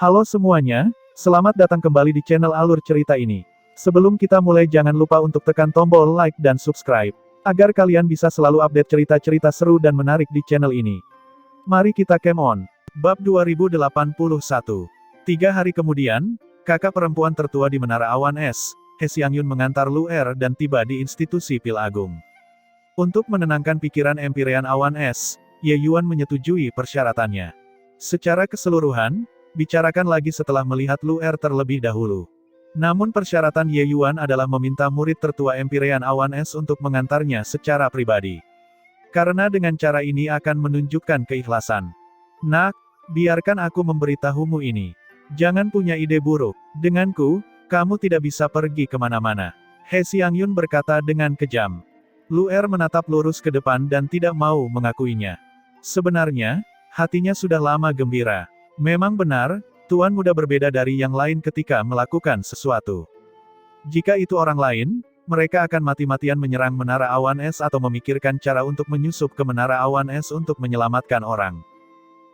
Halo semuanya, selamat datang kembali di channel Alur Cerita ini. Sebelum kita mulai jangan lupa untuk tekan tombol like dan subscribe, agar kalian bisa selalu update cerita-cerita seru dan menarik di channel ini. Mari kita game on. Bab 2081. 3 hari kemudian, kakak perempuan tertua di Menara Awan Es, He Xiangyun mengantar Lu Er dan tiba di institusi Pil Agung. Untuk menenangkan pikiran Empyrean Awan Es, Ye Yuan menyetujui persyaratannya. Secara keseluruhan, bicarakan lagi setelah melihat Lu Er terlebih dahulu. Namun persyaratan Ye Yuan adalah meminta murid tertua Empyrean Awan Es untuk mengantarnya secara pribadi. Karena dengan cara ini akan menunjukkan keikhlasan. Nak, biarkan aku memberitahumu ini. Jangan punya ide buruk. Denganku, kamu tidak bisa pergi kemana-mana. He Xiangyun berkata dengan kejam. Lu Er menatap lurus ke depan dan tidak mau mengakuinya. Sebenarnya, hatinya sudah lama gembira. Memang benar, Tuan Muda berbeda dari yang lain ketika melakukan sesuatu. Jika itu orang lain, mereka akan mati-matian menyerang Menara Awan Es atau memikirkan cara untuk menyusup ke Menara Awan Es untuk menyelamatkan orang.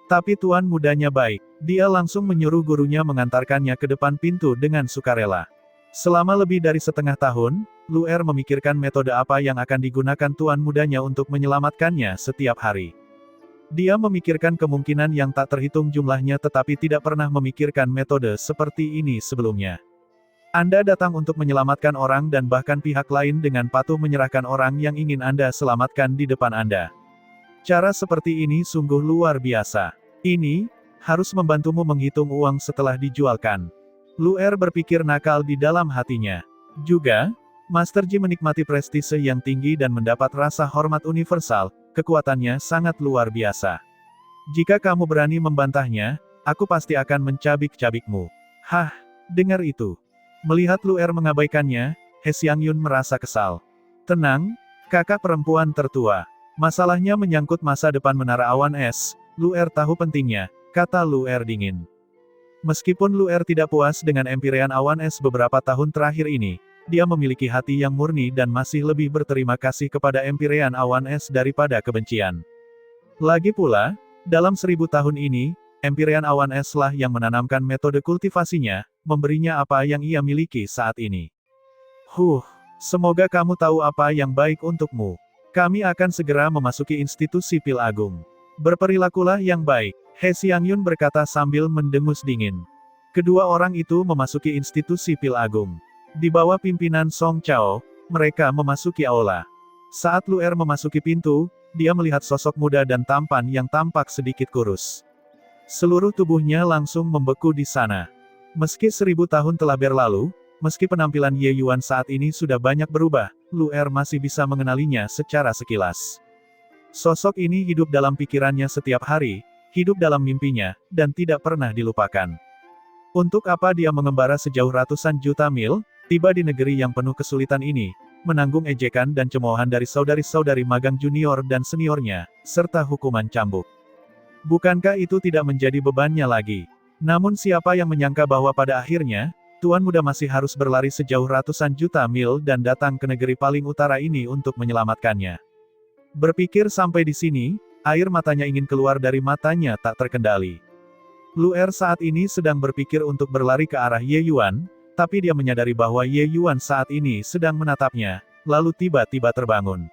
Tapi Tuan Mudanya baik, dia langsung menyuruh gurunya mengantarkannya ke depan pintu dengan sukarela. Selama lebih dari setengah tahun, Lu Er memikirkan metode apa yang akan digunakan Tuan Mudanya untuk menyelamatkannya setiap hari. Dia memikirkan kemungkinan yang tak terhitung jumlahnya tetapi tidak pernah memikirkan metode seperti ini sebelumnya. Anda datang untuk menyelamatkan orang dan bahkan pihak lain dengan patuh menyerahkan orang yang ingin Anda selamatkan di depan Anda. Cara seperti ini sungguh luar biasa. Ini harus membantumu menghitung uang setelah dijualkan. Lu Er berpikir nakal di dalam hatinya. Juga, Master Ji menikmati prestise yang tinggi dan mendapat rasa hormat universal. Kekuatannya sangat luar biasa. Jika kamu berani membantahnya, aku pasti akan mencabik-cabikmu. Hah, dengar itu. Melihat Lu Er mengabaikannya, He Xiangyun merasa kesal. Tenang, kakak perempuan tertua. Masalahnya menyangkut masa depan Menara Awan Es, Lu Er tahu pentingnya, kata Lu Er dingin. Meskipun Lu Er tidak puas dengan Empyrean Awan Es beberapa tahun terakhir ini, dia memiliki hati yang murni dan masih lebih berterima kasih kepada Empyrean Awan Es daripada kebencian. Lagi pula, dalam 1000 tahun ini, Empyrean Awan Es lah yang menanamkan metode kultivasinya, memberinya apa yang ia miliki saat ini. Semoga kamu tahu apa yang baik untukmu. Kami akan segera memasuki institusi Pil Agung. Berperilakulah yang baik, He Xiangyun berkata sambil mendengus dingin. Kedua orang itu memasuki institusi Pil Agung. Di bawah pimpinan Song Chao, mereka memasuki aula. Saat Lu Er memasuki pintu, dia melihat sosok muda dan tampan yang tampak sedikit kurus. Seluruh tubuhnya langsung membeku di sana. Meski 1000 tahun telah berlalu, meski penampilan Ye Yuan saat ini sudah banyak berubah, Lu Er masih bisa mengenalinya secara sekilas. Sosok ini hidup dalam pikirannya setiap hari, hidup dalam mimpinya, dan tidak pernah dilupakan. Untuk apa dia mengembara sejauh ratusan juta mil, tiba di negeri yang penuh kesulitan ini, menanggung ejekan dan cemoohan dari saudari-saudari magang junior dan seniornya, serta hukuman cambuk. Bukankah itu tidak menjadi bebannya lagi? Namun siapa yang menyangka bahwa pada akhirnya, Tuan Muda masih harus berlari sejauh ratusan juta mil dan datang ke negeri paling utara ini untuk menyelamatkannya. Berpikir sampai di sini, air matanya ingin keluar dari matanya tak terkendali. Lu Er saat ini sedang berpikir untuk berlari ke arah Ye Yuan, tapi dia menyadari bahwa Ye Yuan saat ini sedang menatapnya, lalu tiba-tiba terbangun.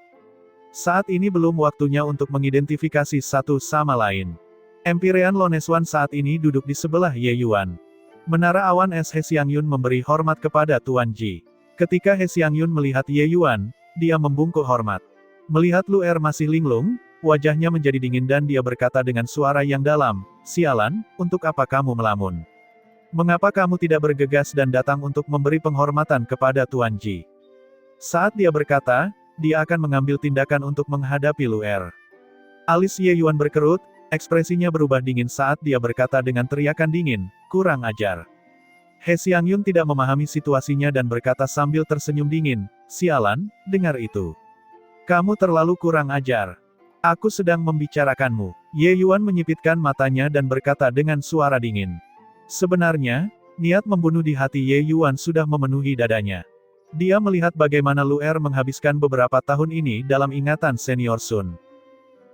Saat ini belum waktunya untuk mengidentifikasi satu sama lain. Empyrean Loneswan saat ini duduk di sebelah Ye Yuan. Menara Awan Es He Xiangyun memberi hormat kepada Tuan Ji. Ketika He Xiangyun melihat Ye Yuan, dia membungkuk hormat. Melihat Lu Er masih linglung, wajahnya menjadi dingin dan dia berkata dengan suara yang dalam, "Sialan, untuk apa kamu melamun? Mengapa kamu tidak bergegas dan datang untuk memberi penghormatan kepada Tuan Ji?" Saat dia berkata, dia akan mengambil tindakan untuk menghadapi Lu Er. Alis Ye Yuan berkerut, ekspresinya berubah dingin saat dia berkata dengan teriakan dingin, "Kurang ajar." He Xiangyun tidak memahami situasinya dan berkata sambil tersenyum dingin, "Sialan, dengar itu. Kamu terlalu kurang ajar. Aku sedang membicarakanmu." Ye Yuan menyipitkan matanya dan berkata dengan suara dingin. Sebenarnya, niat membunuh di hati Ye Yuan sudah memenuhi dadanya. Dia melihat bagaimana Lu Er menghabiskan beberapa tahun ini dalam ingatan senior Sun.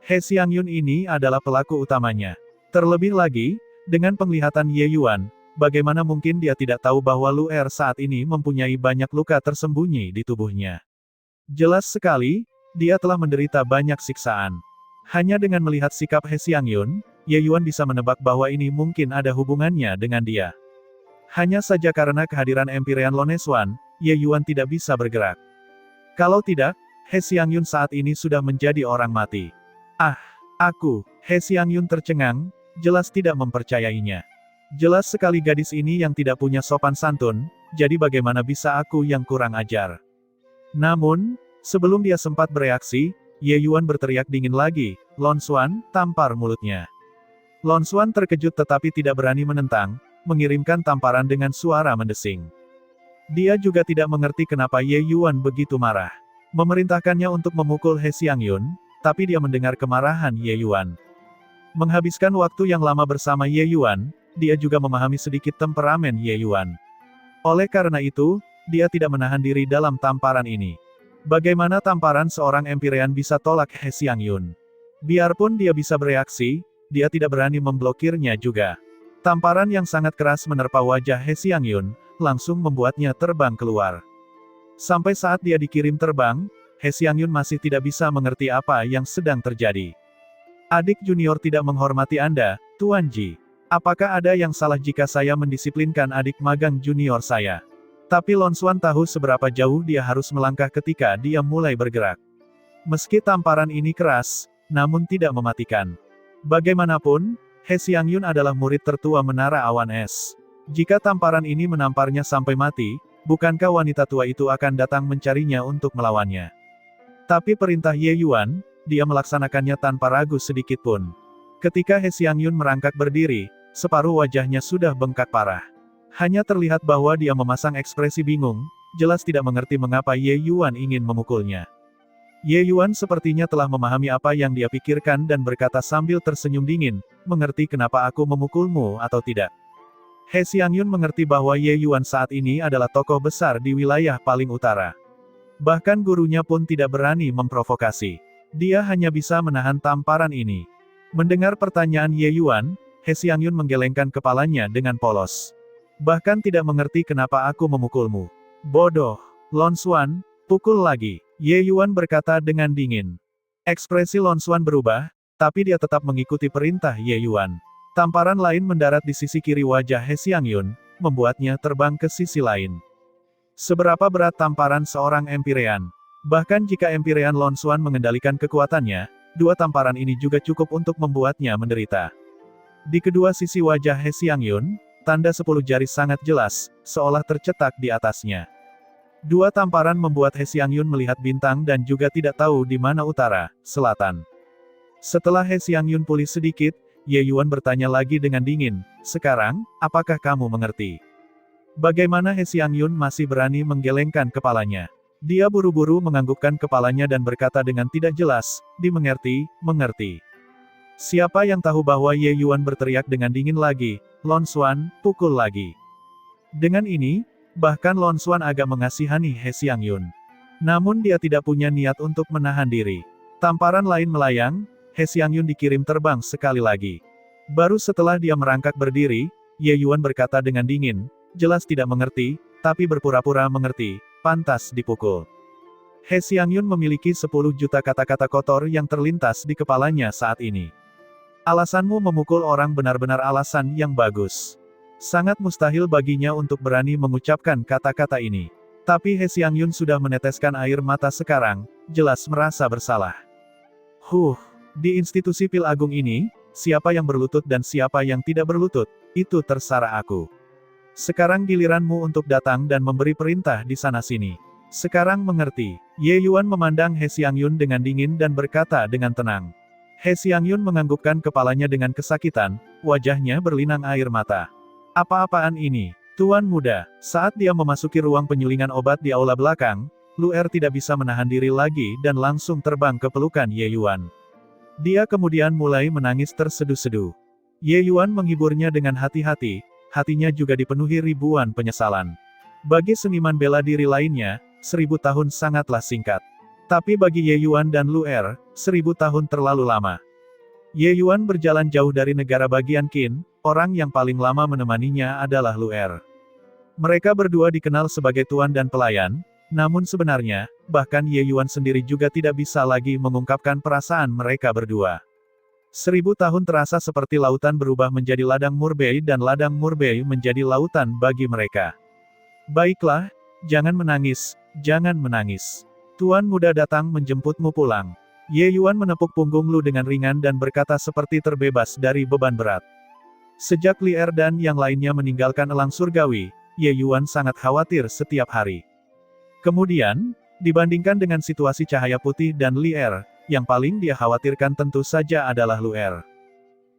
He Xiangyun ini adalah pelaku utamanya. Terlebih lagi, Dengan penglihatan Ye Yuan, bagaimana mungkin dia tidak tahu bahwa Luer saat ini mempunyai banyak luka tersembunyi di tubuhnya. Jelas sekali, dia telah menderita banyak siksaan. Hanya dengan melihat sikap He Xiangyun, Ye Yuan bisa menebak bahwa ini mungkin ada hubungannya dengan dia. Hanya saja karena kehadiran Empyrean Loneswan, Ye Yuan tidak bisa bergerak. Kalau tidak, He Xiangyun saat ini sudah menjadi orang mati. Ah, aku, He Xiangyun tercengang, jelas tidak mempercayainya. Jelas sekali gadis ini yang tidak punya sopan santun, jadi bagaimana bisa aku yang kurang ajar. Namun, sebelum dia sempat bereaksi, Ye Yuan berteriak dingin lagi, "Lon Xuan, tampar mulutnya." Lon Xuan terkejut tetapi tidak berani menentang, mengirimkan tamparan dengan suara mendesing. Dia juga tidak mengerti kenapa Ye Yuan begitu marah. Memerintahkannya untuk memukul He Xiangyun, tapi dia mendengar kemarahan Ye Yuan. Menghabiskan waktu yang lama bersama Ye Yuan, dia juga memahami sedikit temperamen Ye Yuan. Oleh karena itu, dia tidak menahan diri dalam tamparan ini. Bagaimana tamparan seorang Empyrean bisa tolak He Xiangyun? Biarpun dia bisa bereaksi, dia tidak berani memblokirnya juga. Tamparan yang sangat keras menerpa wajah He Xiangyun, langsung membuatnya terbang keluar. Sampai saat dia dikirim terbang, He Xiangyun masih tidak bisa mengerti apa yang sedang terjadi. Adik junior tidak menghormati Anda, Tuan Ji. Apakah ada yang salah jika saya mendisiplinkan adik magang junior saya? Tapi Lon Xuan tahu seberapa jauh dia harus melangkah ketika dia mulai bergerak. Meski tamparan ini keras, namun tidak mematikan. Bagaimanapun, He Xiangyun adalah murid tertua Menara Awan Es. Jika tamparan ini menamparnya sampai mati, bukankah wanita tua itu akan datang mencarinya untuk melawannya? Tapi perintah Ye Yuan, dia melaksanakannya tanpa ragu sedikitpun. Ketika He Xiangyun merangkak berdiri, separuh wajahnya sudah bengkak parah. Hanya terlihat bahwa dia memasang ekspresi bingung, jelas tidak mengerti mengapa Ye Yuan ingin memukulnya. Ye Yuan sepertinya telah memahami apa yang dia pikirkan dan berkata sambil tersenyum dingin, "Mengerti kenapa aku memukulmu atau tidak?" He Xiangyun mengerti bahwa Ye Yuan saat ini adalah tokoh besar di wilayah paling utara. Bahkan gurunya pun tidak berani memprovokasi. Dia hanya bisa menahan tamparan ini. Mendengar pertanyaan Ye Yuan, He Xiangyun menggelengkan kepalanya dengan polos. Bahkan tidak mengerti kenapa aku memukulmu. Bodoh. Lon Xuan, pukul lagi. Ye Yuan berkata dengan dingin. Ekspresi Lon Xuan berubah, tapi dia tetap mengikuti perintah Ye Yuan. Tamparan lain mendarat di sisi kiri wajah He Xiangyun, membuatnya terbang ke sisi lain. Seberapa berat tamparan seorang Empyrean? Bahkan jika Empyrean Lon Xuan mengendalikan kekuatannya, dua tamparan ini juga cukup untuk membuatnya menderita. Di kedua sisi wajah He Xiangyun, tanda 10 jari sangat jelas, seolah tercetak di atasnya. Dua tamparan membuat He Xiangyun melihat bintang dan juga tidak tahu di mana utara, selatan. Setelah He Xiangyun pulih sedikit, Ye Yuan bertanya lagi dengan dingin, "Sekarang, apakah kamu mengerti?" Bagaimana He Xiangyun masih berani menggelengkan kepalanya? Dia buru-buru menganggukkan kepalanya dan berkata dengan tidak jelas, "Dimengerti, mengerti." Siapa yang tahu bahwa Ye Yuan berteriak dengan dingin lagi, "Lon Xuan, pukul lagi." Dengan ini, bahkan Lon Xuan agak mengasihani He Xiangyun. Namun dia tidak punya niat untuk menahan diri. Tamparan lain melayang, He Xiangyun dikirim terbang sekali lagi. Baru setelah dia merangkak berdiri, Ye Yuan berkata dengan dingin, jelas tidak mengerti, tapi berpura-pura mengerti. Pantas dipukul. He Xiangyun memiliki 10 juta kata-kata kotor yang terlintas di kepalanya saat ini. Alasanmu memukul orang benar-benar alasan yang bagus. Sangat mustahil baginya untuk berani mengucapkan kata-kata ini. Tapi He Xiangyun sudah meneteskan air mata sekarang, jelas merasa bersalah. Di institusi Pil Agung ini, siapa yang berlutut dan siapa yang tidak berlutut, itu terserah aku. Sekarang giliranmu untuk datang dan memberi perintah di sana-sini. Sekarang mengerti. Ye Yuan memandang He Xiangyun dengan dingin dan berkata dengan tenang. He Xiangyun menganggukkan kepalanya dengan kesakitan, wajahnya berlinang air mata. Apa-apaan ini? Tuan muda, saat dia memasuki ruang penyulingan obat di aula belakang, Luer tidak bisa menahan diri lagi dan langsung terbang ke pelukan Ye Yuan. Dia kemudian mulai menangis terseduh-seduh. Ye Yuan menghiburnya dengan hati-hati, hatinya juga dipenuhi ribuan penyesalan. Bagi seniman bela diri lainnya, 1000 tahun sangatlah singkat. Tapi bagi Ye Yuan dan Luer, 1000 tahun terlalu lama. Ye Yuan berjalan jauh dari negara bagian Qin, orang yang paling lama menemaninya adalah Lu Er. Mereka berdua dikenal sebagai tuan dan pelayan, namun sebenarnya, bahkan Ye Yuan sendiri juga tidak bisa lagi mengungkapkan perasaan mereka berdua. 1000 tahun terasa seperti lautan berubah menjadi ladang murbei dan ladang murbei menjadi lautan bagi mereka. Baiklah, jangan menangis, jangan menangis. Tuan muda datang menjemputmu pulang. Ye Yuan menepuk punggung Lu dengan ringan dan berkata seperti terbebas dari beban berat. Sejak Li Er dan yang lainnya meninggalkan elang surgawi, Ye Yuan sangat khawatir setiap hari. Kemudian, dibandingkan dengan situasi cahaya putih dan Li Er, yang paling dia khawatirkan tentu saja adalah Lu Er.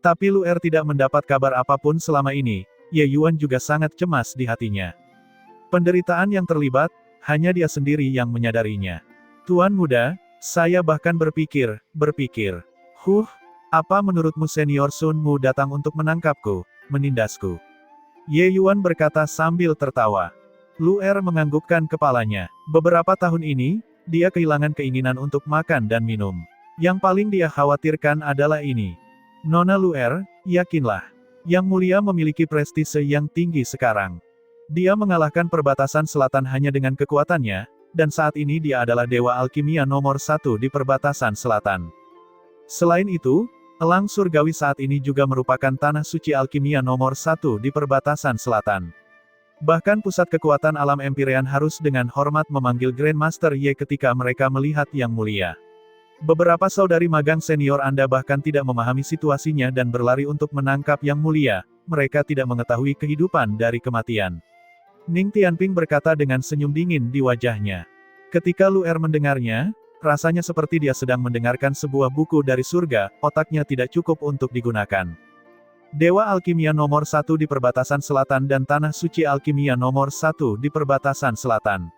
Tapi Lu Er tidak mendapat kabar apapun selama ini, Ye Yuan juga sangat cemas di hatinya. Penderitaan yang terlibat, hanya dia sendiri yang menyadarinya. Tuan muda, saya bahkan berpikir, apa menurutmu Senior Sun Mu datang untuk menangkapku, menindasku? Ye Yuan berkata sambil tertawa. Lu Er menganggukkan kepalanya. Beberapa tahun ini, dia kehilangan keinginan untuk makan dan minum. Yang paling dia khawatirkan adalah ini. Nona Lu Er, yakinlah. Yang Mulia memiliki prestise yang tinggi sekarang. Dia mengalahkan perbatasan selatan hanya dengan kekuatannya, dan saat ini dia adalah dewa alkimia nomor 1 di perbatasan selatan. Selain itu, elang surgawi saat ini juga merupakan tanah suci alkimia nomor 1 di perbatasan selatan. Bahkan pusat kekuatan alam Empyrean harus dengan hormat memanggil Grandmaster Ye ketika mereka melihat Yang Mulia. Beberapa saudari magang senior Anda bahkan tidak memahami situasinya dan berlari untuk menangkap Yang Mulia, mereka tidak mengetahui kehidupan dari kematian. Ning Tianping berkata dengan senyum dingin di wajahnya. Ketika Lu Er mendengarnya, rasanya seperti dia sedang mendengarkan sebuah buku dari surga, otaknya tidak cukup untuk digunakan. Dewa alkimia nomor 1 di perbatasan selatan dan tanah suci alkimia nomor 1 di perbatasan selatan.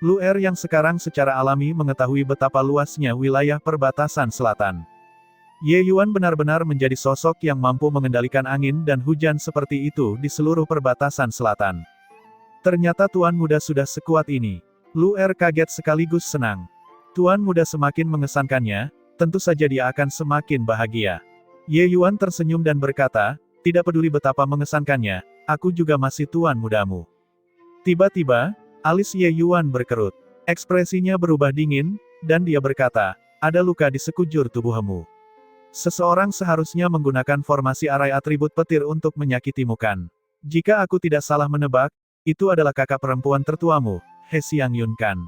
Lu Er yang sekarang secara alami mengetahui betapa luasnya wilayah perbatasan selatan. Ye Yuan benar-benar menjadi sosok yang mampu mengendalikan angin dan hujan seperti itu di seluruh perbatasan selatan. Ternyata Tuan Muda sudah sekuat ini. Lu Er kaget sekaligus senang. Tuan Muda semakin mengesankannya, tentu saja dia akan semakin bahagia. Ye Yuan tersenyum dan berkata, tidak peduli betapa mengesankannya, aku juga masih Tuan Mudamu. Tiba-tiba, alis Ye Yuan berkerut. Ekspresinya berubah dingin, dan dia berkata, ada luka di sekujur tubuhmu. Seseorang seharusnya menggunakan formasi arai atribut petir untuk menyakitimu kan? Jika aku tidak salah menebak, itu adalah kakak perempuan tertuamu, He Xiang Yun kan?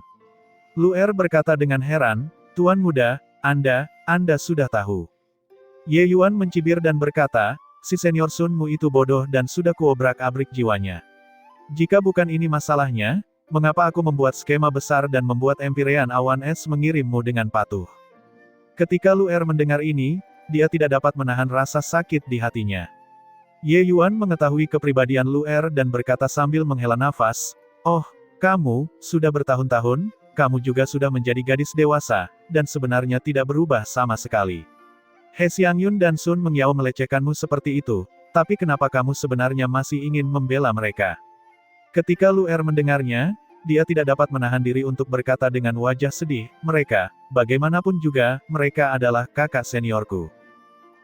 Lu Er berkata dengan heran, Tuan Muda, Anda sudah tahu. Ye Yuan mencibir dan berkata, si Senior Sun Mu itu bodoh dan sudah kuobrak-abrik jiwanya. Jika bukan ini masalahnya, mengapa aku membuat skema besar dan membuat Empyrean Awan Es mengirimmu dengan patuh? Ketika Lu Er mendengar ini, dia tidak dapat menahan rasa sakit di hatinya. Ye Yuan mengetahui kepribadian Lu Er dan berkata sambil menghela nafas, oh, kamu, sudah bertahun-tahun, kamu juga sudah menjadi gadis dewasa, dan sebenarnya tidak berubah sama sekali. He Xiangyun dan Sun Mengyao melecehkanmu seperti itu, tapi kenapa kamu sebenarnya masih ingin membela mereka? Ketika Lu Er mendengarnya, dia tidak dapat menahan diri untuk berkata dengan wajah sedih, mereka, bagaimanapun juga, mereka adalah kakak seniorku.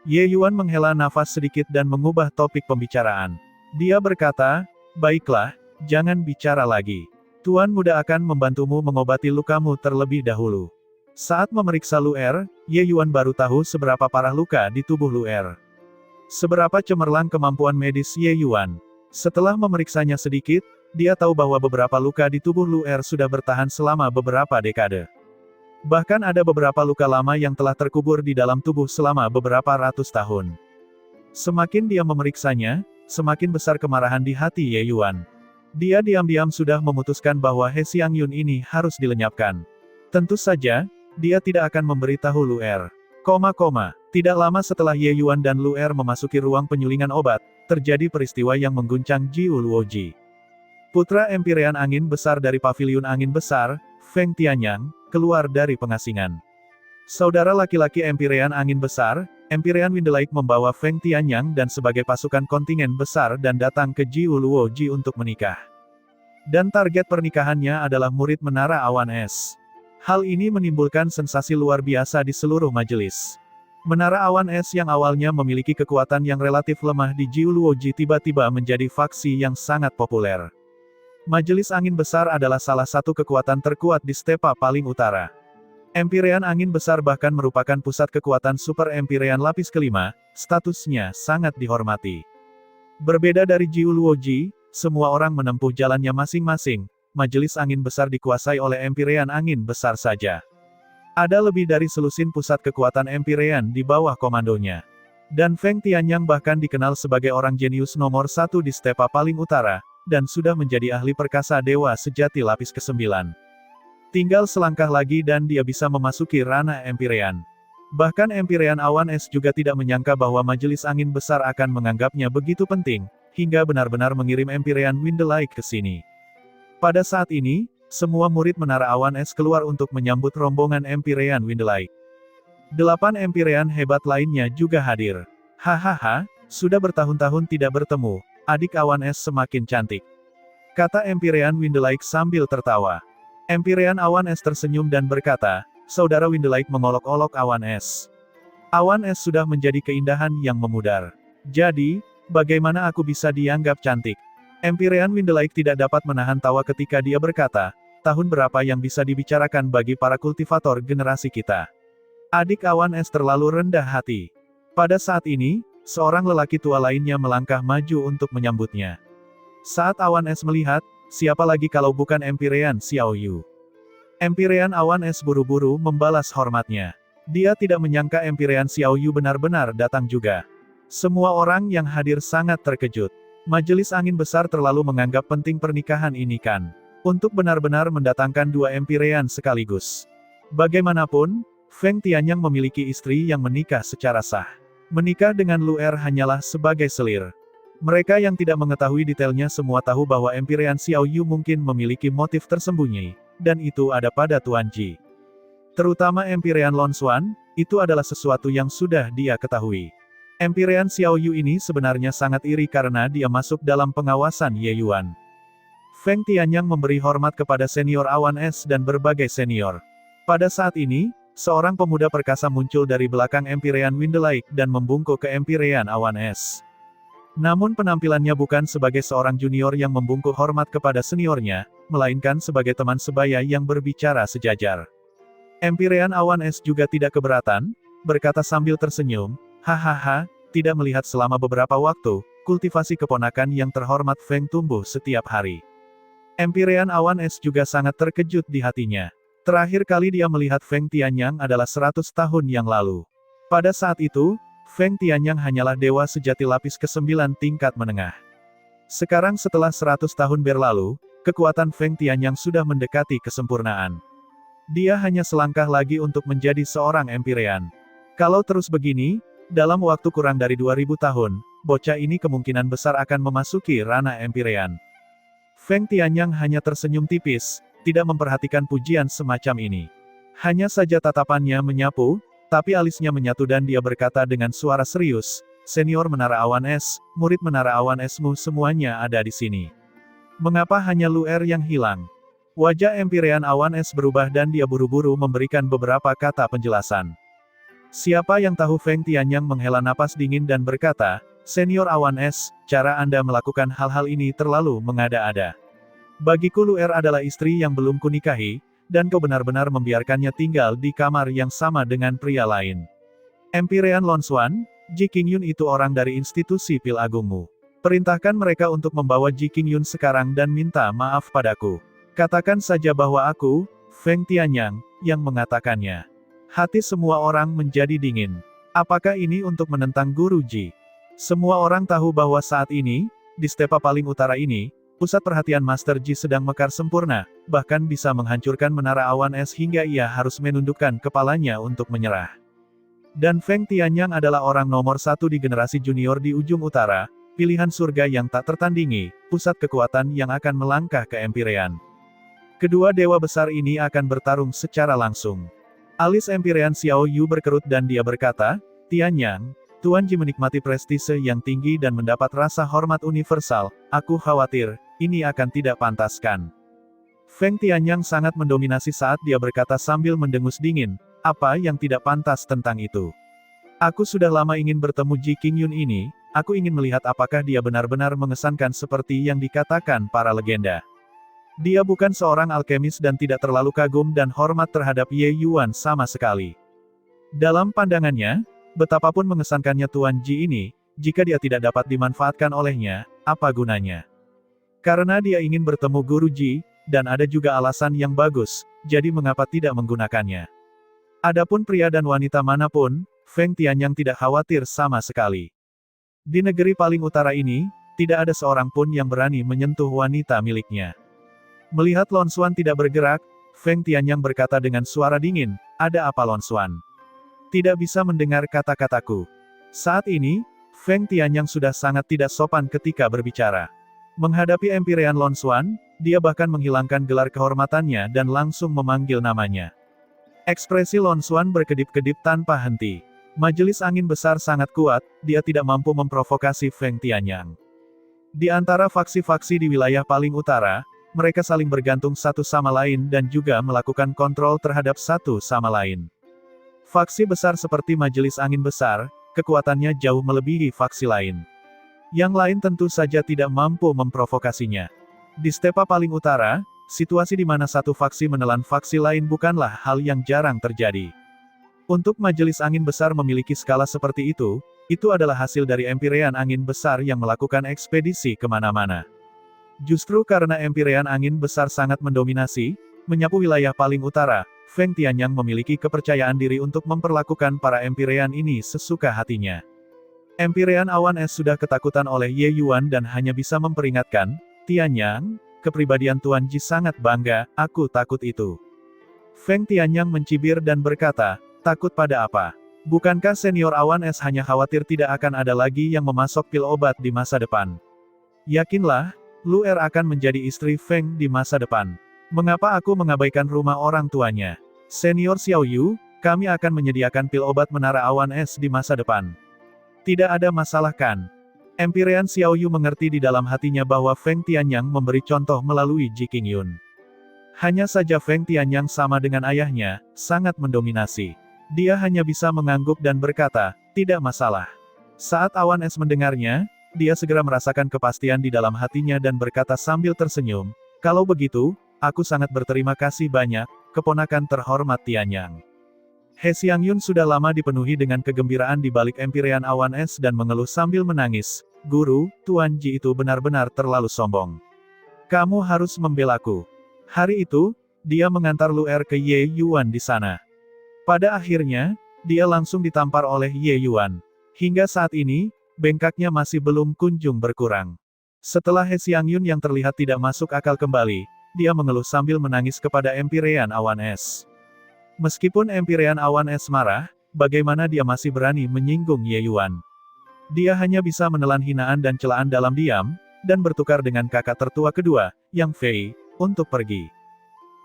Ye Yuan menghela nafas sedikit dan mengubah topik pembicaraan. Dia berkata, baiklah, jangan bicara lagi. Tuan Muda akan membantumu mengobati lukamu terlebih dahulu. Saat memeriksa Lu Er, Ye Yuan baru tahu seberapa parah luka di tubuh Lu Er. Seberapa cemerlang kemampuan medis Ye Yuan. Setelah memeriksanya sedikit, dia tahu bahwa beberapa luka di tubuh Lu Er sudah bertahan selama beberapa dekade. Bahkan ada beberapa luka lama yang telah terkubur di dalam tubuh selama beberapa ratus tahun. Semakin dia memeriksanya, semakin besar kemarahan di hati Ye Yuan. Dia diam-diam sudah memutuskan bahwa He Xiangyun ini harus dilenyapkan. Tentu saja, dia tidak akan memberitahu Lu Er. Tidak lama setelah Ye Yuan dan Lu Er memasuki ruang penyulingan obat, terjadi peristiwa yang mengguncang Jiu Luoji. Putra Empyrean Angin Besar dari Paviliun Angin Besar, Feng Tianyang, keluar dari pengasingan. Saudara laki-laki Empyrean Angin Besar, Empyrean Windelike membawa Feng Tianyang dan sebagai pasukan kontingen besar dan datang ke Jiu Luoji untuk menikah. Dan target pernikahannya adalah murid Menara Awan Es. Hal ini menimbulkan sensasi luar biasa di seluruh majelis. Menara awan es yang awalnya memiliki kekuatan yang relatif lemah di Jiuluoji tiba-tiba menjadi faksi yang sangat populer. Majelis Angin Besar adalah salah satu kekuatan terkuat di stepa paling utara. Empyrean Angin Besar bahkan merupakan pusat kekuatan Super Empyrean lapis kelima, statusnya sangat dihormati. Berbeda dari Jiuluoji, semua orang menempuh jalannya masing-masing, Majelis Angin Besar dikuasai oleh Empyrean Angin Besar saja. Ada lebih dari selusin pusat kekuatan Empyrean di bawah komandonya. Dan Feng Tianyang bahkan dikenal sebagai orang jenius nomor satu di stepa paling utara, dan sudah menjadi ahli perkasa dewa sejati lapis ke-9. Tinggal selangkah lagi dan dia bisa memasuki ranah Empyrean. Bahkan Empyrean Awan Es juga tidak menyangka bahwa Majelis Angin Besar akan menganggapnya begitu penting, hingga benar-benar mengirim Empyrean Windelike ke sini. Pada saat ini, semua murid Menara Awan Es keluar untuk menyambut rombongan Empyrean Windelike. 8 Empyrean hebat lainnya juga hadir. Hahaha, sudah bertahun-tahun tidak bertemu, adik Awan Es semakin cantik, kata Empyrean Windelike sambil tertawa. Empyrean Awan Es tersenyum dan berkata, saudara Windelike mengolok-olok Awan Es. Awan Es sudah menjadi keindahan yang memudar. Jadi, bagaimana aku bisa dianggap cantik? Empyrean Windelike tidak dapat menahan tawa ketika dia berkata, tahun berapa yang bisa dibicarakan bagi para kultivator generasi kita? Adik Awan Es terlalu rendah hati. Pada saat ini, seorang lelaki tua lainnya melangkah maju untuk menyambutnya. Saat Awan Es melihat, siapa lagi kalau bukan Empyrean Xiaoyu. Empyrean Awan Es buru-buru membalas hormatnya. Dia tidak menyangka Empyrean Xiaoyu benar-benar datang juga. Semua orang yang hadir sangat terkejut. Majelis Angin Besar terlalu menganggap penting pernikahan ini kan? Untuk benar-benar mendatangkan dua Empyrean sekaligus. Bagaimanapun, Feng Tianyang memiliki istri yang menikah secara sah. Menikah dengan Luer hanyalah sebagai selir. Mereka yang tidak mengetahui detailnya semua tahu bahwa Empyrean Xiaoyu mungkin memiliki motif tersembunyi, dan itu ada pada Tuan Ji. Terutama Empyrean Lon Xuan, itu adalah sesuatu yang sudah dia ketahui. Empyrean Xiaoyu ini sebenarnya sangat iri karena dia masuk dalam pengawasan Ye Yuan. Feng Tianyang memberi hormat kepada senior Awan Es dan berbagai senior. Pada saat ini, seorang pemuda perkasa muncul dari belakang Empyrean Windelike dan membungkuk ke Empyrean Awan Es. Namun penampilannya bukan sebagai seorang junior yang membungkuk hormat kepada seniornya, melainkan sebagai teman sebaya yang berbicara sejajar. Empyrean Awan Es juga tidak keberatan, berkata sambil tersenyum, hahaha, tidak melihat selama beberapa waktu, kultivasi keponakan yang terhormat Feng tumbuh setiap hari. Empyrean Awan Es juga sangat terkejut di hatinya. Terakhir kali dia melihat Feng Tianyang adalah 100 tahun yang lalu. Pada saat itu, Feng Tianyang hanyalah dewa sejati lapis ke-9 tingkat menengah. Sekarang setelah 100 tahun berlalu, kekuatan Feng Tianyang sudah mendekati kesempurnaan. Dia hanya selangkah lagi untuk menjadi seorang Empyrean. Kalau terus begini, dalam waktu kurang dari 2000 tahun, bocah ini kemungkinan besar akan memasuki ranah Empyrean. Feng Tianyang hanya tersenyum tipis, tidak memperhatikan pujian semacam ini. Hanya saja tatapannya menyapu, tapi alisnya menyatu dan dia berkata dengan suara serius, senior Menara Awan Es, murid Menara Awan Esmu semuanya ada di sini. Mengapa hanya Luer yang hilang? Wajah Empyrean Awan Es berubah dan dia buru-buru memberikan beberapa kata penjelasan. Siapa yang tahu? Feng Tianyang menghela napas dingin dan berkata, senior Awan Es, cara Anda melakukan hal-hal ini terlalu mengada-ada. Bagiku Luer adalah istri yang belum kunikahi, dan kau benar-benar membiarkannya tinggal di kamar yang sama dengan pria lain. Empyrean Lon Xuan, Ji Qingyun itu orang dari institusi pil agungmu. Perintahkan mereka untuk membawa Ji Qingyun sekarang dan minta maaf padaku. Katakan saja bahwa aku, Feng Tianyang, yang mengatakannya. Hati semua orang menjadi dingin. Apakah ini untuk menentang Guru Ji? Semua orang tahu bahwa saat ini, di stepa paling utara ini, pusat perhatian Master Ji sedang mekar sempurna, bahkan bisa menghancurkan Menara Awan Es hingga ia harus menundukkan kepalanya untuk menyerah. Dan Feng Tianyang adalah orang nomor satu di generasi junior di ujung utara, pilihan surga yang tak tertandingi, pusat kekuatan yang akan melangkah ke Empyrean. Kedua dewa besar ini akan bertarung secara langsung. Alis Empyrean Xiaoyu berkerut dan dia berkata, Tianyang, Tuan Ji menikmati prestise yang tinggi dan mendapat rasa hormat universal, aku khawatir, ini akan tidak pantaskan. Feng Tianyang sangat mendominasi saat dia berkata sambil mendengus dingin, apa yang tidak pantas tentang itu? Aku sudah lama ingin bertemu Ji Qingyun ini, aku ingin melihat apakah dia benar-benar mengesankan seperti yang dikatakan para legenda. Dia bukan seorang alkemis dan tidak terlalu kagum dan hormat terhadap Ye Yuan sama sekali. Dalam pandangannya, betapapun mengesankannya Tuan Ji ini, jika dia tidak dapat dimanfaatkan olehnya, apa gunanya? Karena dia ingin bertemu Guru Ji, dan ada juga alasan yang bagus, jadi mengapa tidak menggunakannya? Adapun pria dan wanita manapun, Feng Tianyang tidak khawatir sama sekali. Di negeri paling utara ini, tidak ada seorang pun yang berani menyentuh wanita miliknya. Melihat Lon Xuan tidak bergerak, Feng Tianyang berkata dengan suara dingin, "Ada apa Lon Xuan? Tidak bisa mendengar kata-kataku." Saat ini, Feng Tianyang sudah sangat tidak sopan ketika berbicara. Menghadapi Empirean Lon Xuan, dia bahkan menghilangkan gelar kehormatannya dan langsung memanggil namanya. Ekspresi Lon Xuan berkedip-kedip tanpa henti. Majelis angin besar sangat kuat, dia tidak mampu memprovokasi Feng Tianyang. Di antara faksi-faksi di wilayah paling utara, mereka saling bergantung satu sama lain dan juga melakukan kontrol terhadap satu sama lain. Faksi besar seperti Majelis Angin Besar, kekuatannya jauh melebihi faksi lain. Yang lain tentu saja tidak mampu memprovokasinya. Di stepa paling utara, situasi di mana satu faksi menelan faksi lain bukanlah hal yang jarang terjadi. Untuk Majelis Angin Besar memiliki skala seperti itu adalah hasil dari Empirean Angin Besar yang melakukan ekspedisi kemana-mana. Justru karena Empirean Angin Besar sangat mendominasi, menyapu wilayah paling utara, Feng Tianyang memiliki kepercayaan diri untuk memperlakukan para Empirean ini sesuka hatinya. Empirean Awan Es sudah ketakutan oleh Ye Yuan dan hanya bisa memperingatkan, "Tianyang, kepribadian Tuan Ji sangat bangga, aku takut itu." Feng Tianyang mencibir dan berkata, "Takut pada apa? Bukankah senior Awan Es hanya khawatir tidak akan ada lagi yang memasok pil obat di masa depan? Yakinlah, Lu Er akan menjadi istri Feng di masa depan. Mengapa aku mengabaikan rumah orang tuanya? Senior Xiao Yu, kami akan menyediakan pil obat menara Awan Es di masa depan. Tidak ada masalah kan?" Empirean Xiao Yu mengerti di dalam hatinya bahwa Feng Tianyang memberi contoh melalui Ji Qingyun. Hanya saja Feng Tianyang sama dengan ayahnya, sangat mendominasi. Dia hanya bisa mengangguk dan berkata, "Tidak masalah." Saat Awan Es mendengarnya, dia segera merasakan kepastian di dalam hatinya dan berkata sambil tersenyum, "Kalau begitu, aku sangat berterima kasih banyak, keponakan terhormat Tianyang." He Xiangyun sudah lama dipenuhi dengan kegembiraan di balik Empirean Awan Es dan mengeluh sambil menangis, "Guru, Tuan Ji itu benar-benar terlalu sombong. Kamu harus membelaku." Hari itu, dia mengantar Lu Er ke Ye Yuan di sana. Pada akhirnya, dia langsung ditampar oleh Ye Yuan. Hingga saat ini, bengkaknya masih belum kunjung berkurang. Setelah He Xiangyun yang terlihat tidak masuk akal kembali, dia mengeluh sambil menangis kepada Empirean Awan Es. Meskipun Empirean Awan Es marah, bagaimana dia masih berani menyinggung Ye Yuan? Dia hanya bisa menelan hinaan dan celaan dalam diam, dan bertukar dengan kakak tertua kedua, Yang Fei, untuk pergi.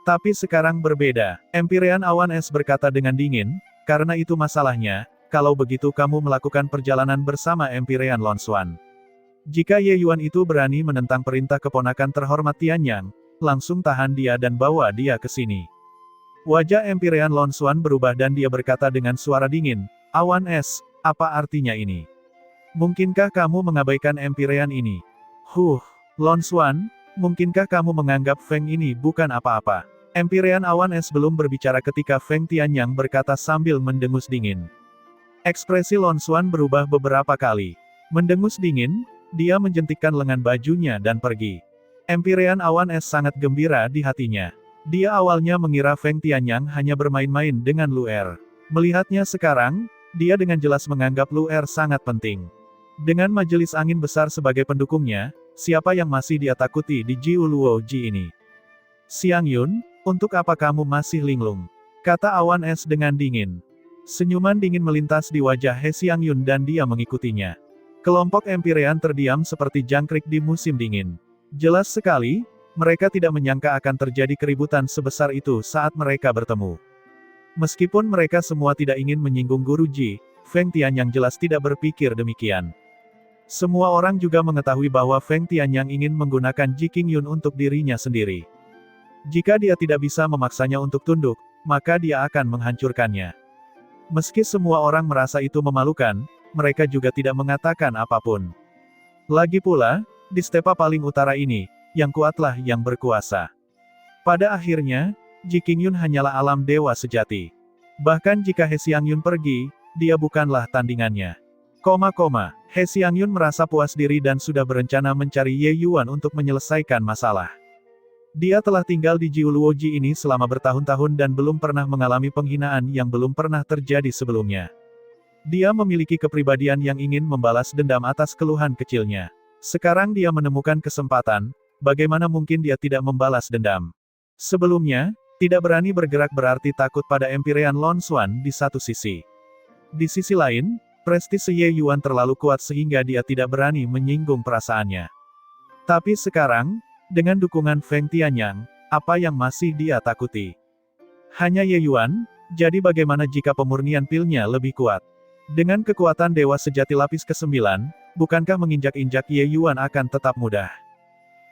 Tapi sekarang berbeda. Empirean Awan Es berkata dengan dingin, "Karena itu masalahnya, kalau begitu kamu melakukan perjalanan bersama Empirean Lon Xuan. Jika Ye Yuan itu berani menentang perintah keponakan terhormat Tianyang, langsung tahan dia dan bawa dia ke sini." Wajah Empirean Lon Xuan berubah dan dia berkata dengan suara dingin, "Awan Es, apa artinya ini? Mungkinkah kamu mengabaikan Empirean ini?" Lon Xuan, mungkinkah kamu menganggap Feng ini bukan apa-apa?" Empirean Awan Es belum berbicara ketika Feng Tianyang berkata sambil mendengus dingin. Ekspresi Lon Xuan berubah beberapa kali. Mendengus dingin, dia menjentikkan lengan bajunya dan pergi. Empirean Awan Es sangat gembira di hatinya. Dia awalnya mengira Feng Tianyang hanya bermain-main dengan Lu Er. Melihatnya sekarang, dia dengan jelas menganggap Lu Er sangat penting. Dengan Majelis Angin Besar sebagai pendukungnya, siapa yang masih dia takuti di Jiu Luo Ji ini? "Xiangyun, untuk apa kamu masih linglung?" kata Awan Es dengan dingin. Senyuman dingin melintas di wajah He Xiangyun dan dia mengikutinya. Kelompok Empirean terdiam seperti jangkrik di musim dingin. Jelas sekali, mereka tidak menyangka akan terjadi keributan sebesar itu saat mereka bertemu. Meskipun mereka semua tidak ingin menyinggung Guru Ji, Feng Tianyang jelas tidak berpikir demikian. Semua orang juga mengetahui bahwa Feng Tianyang ingin menggunakan Ji Qingyun untuk dirinya sendiri. Jika dia tidak bisa memaksanya untuk tunduk, maka dia akan menghancurkannya. Meski semua orang merasa itu memalukan, mereka juga tidak mengatakan apapun. Lagi pula, di stepa paling utara ini, yang kuatlah yang berkuasa. Pada akhirnya, Ji Qingyun hanyalah alam dewa sejati. Bahkan jika He Xiangyun pergi, dia bukanlah tandingannya. He Xiangyun merasa puas diri dan sudah berencana mencari Ye Yuan untuk menyelesaikan masalah. Dia telah tinggal di Jiuluoji ini selama bertahun-tahun dan belum pernah mengalami penghinaan yang belum pernah terjadi sebelumnya. Dia memiliki kepribadian yang ingin membalas dendam atas keluhan kecilnya. Sekarang dia menemukan kesempatan, bagaimana mungkin dia tidak membalas dendam. Sebelumnya, tidak berani bergerak berarti takut pada Empirean Lon Xuan di satu sisi. Di sisi lain, prestise Ye Yuan terlalu kuat sehingga dia tidak berani menyinggung perasaannya. Tapi sekarang, dengan dukungan Feng Tianyang, apa yang masih dia takuti? Hanya Ye Yuan, jadi bagaimana jika pemurnian pilnya lebih kuat? Dengan kekuatan Dewa Sejati lapis ke-9, bukankah menginjak-injak Ye Yuan akan tetap mudah?